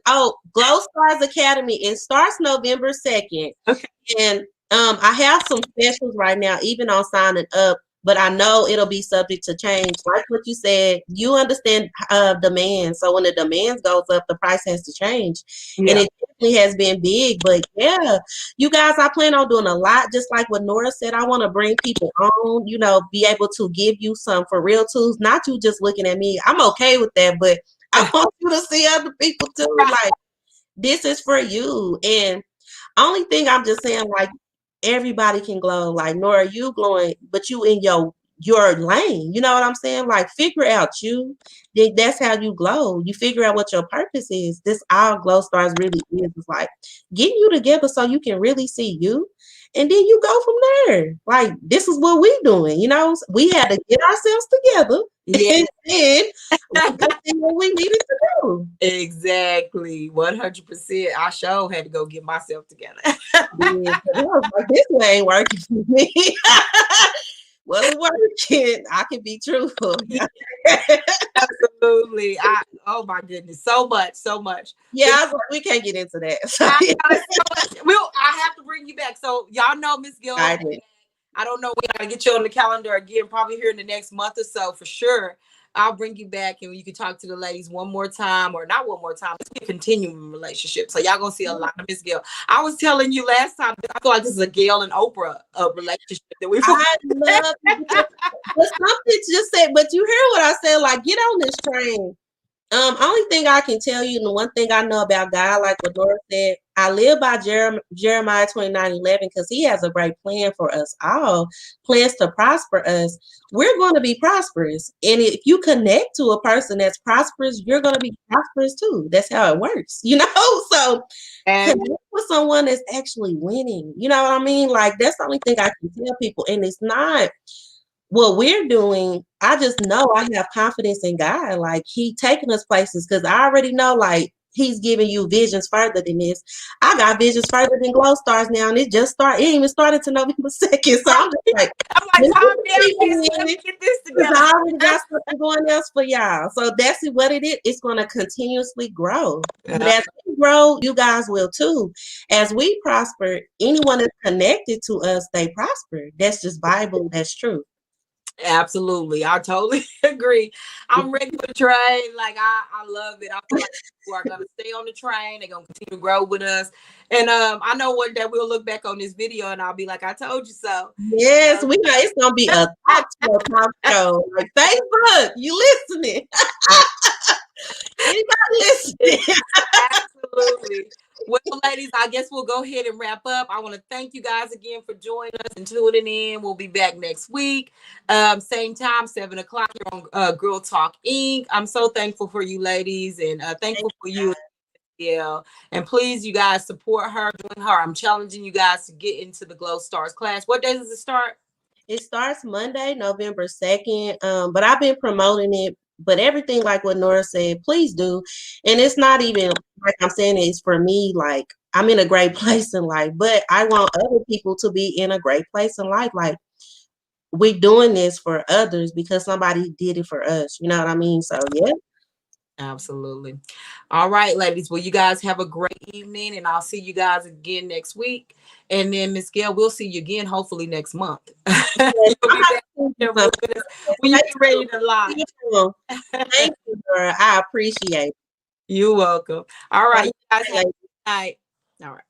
Glow Stars Academy, it starts November 2nd. Okay. And I have some specials right now, even on signing up. but I know it'll be subject to change. Like what you said, you understand demand. So when the demand goes up, the price has to change. And Yeah. it definitely has been big. But yeah, you guys, I plan on doing a lot. Just like what Nora said, I want to bring people on, be able to give you some for real tools, not you just looking at me. I'm okay with that, but I want you to see other people too. Like, this is for you. And only thing I'm just saying, like, everybody can glow. Like, Nora, you glowing, but you in your lane. You know what I'm saying? Like, figure out you. That's how you glow. You figure out what your purpose is. This all glow stars really is. It's like getting you together so you can really see you. And then you go from there. Like, this is what we doing. We had to get ourselves together. Yeah. And then we could see what we needed to do. Exactly. 100%. I sure had to go get myself together. Yeah, 'cause I was like, this way ain't working for me. Wasn't working. I can be truthful. Absolutely. Oh my goodness. So much, so much. Yeah, But I was like, we can't get into that. So, I yeah, know it's so much. I have to bring you back. So y'all know Miss Gill. I did. I don't know when I get you on the calendar again, probably here in the next month or so for sure. I'll bring you back and you can talk to the ladies one more time, or not one more time. It's a continuing relationship. So y'all gonna see a lot of Miss Gail. I was telling you last time that I feel like this is a Gail and Oprah relationship that we've I love it because but something just said, but you hear what I said, like, get on this train. Only thing I can tell you, and the one thing I know about God, like what Nora said, I live by Jeremiah 29:11 because he has a great plan for us all, plans to prosper us. We're going to be prosperous. And if you connect to a person that's prosperous, you're going to be prosperous too. That's how it works, So and connect with someone that's actually winning. You know what I mean? Like, that's the only thing I can tell people. And it's not what we're doing. I just know I have confidence in God. Like, he taking us places because I already know, like, he's giving you visions further than this. I got visions further than glow stars now, and it ain't even started to November 2nd. So I'm just like, I'm like, let's calm down, keep kids. Let me winning, get this 'cause together. I already got something going else for y'all. So that's what it is. It's going to continuously grow. But as we grow, you guys will too. As we prosper, anyone that's connected to us, they prosper. That's just Bible. That's true. Absolutely. I totally agree. I'm ready for the train. Like I love it. I feel like people are gonna stay on the train. They're gonna continue to grow with us. And I know one day we'll look back on this video and I'll be like, I told you so. Yes, we know it's gonna be a talk show. Like, Facebook, you listening? Anybody listening? Absolutely. Well, ladies, I guess we'll go ahead and wrap up. I want to thank you guys again for joining us and tuning in. We'll be back next week. Same time, 7 o'clock here on Girl Talk Inc. I'm so thankful for you ladies and thankful for you. Yeah. And please, you guys support her, join her. I'm challenging you guys to get into the Glow Stars class. What day does it start? It starts Monday, November 2nd. But I've been promoting it. But everything, like what Nora said, please do. And it's not even like I'm saying it's for me. Like, I'm in a great place in life, but I want other people to be in a great place in life. Like, we're doing this for others because somebody did it for us. You know what I mean? So yeah. Absolutely. All right, ladies. Well, you guys have a great evening, and I'll see you guys again next week. And then, Miss Gail, we'll see you again, hopefully next month. You'll Yes, be back here with us when you get ready to launch. Thank you, Nora. I appreciate it. You're welcome. All right, you guys have a Thank good night. All right.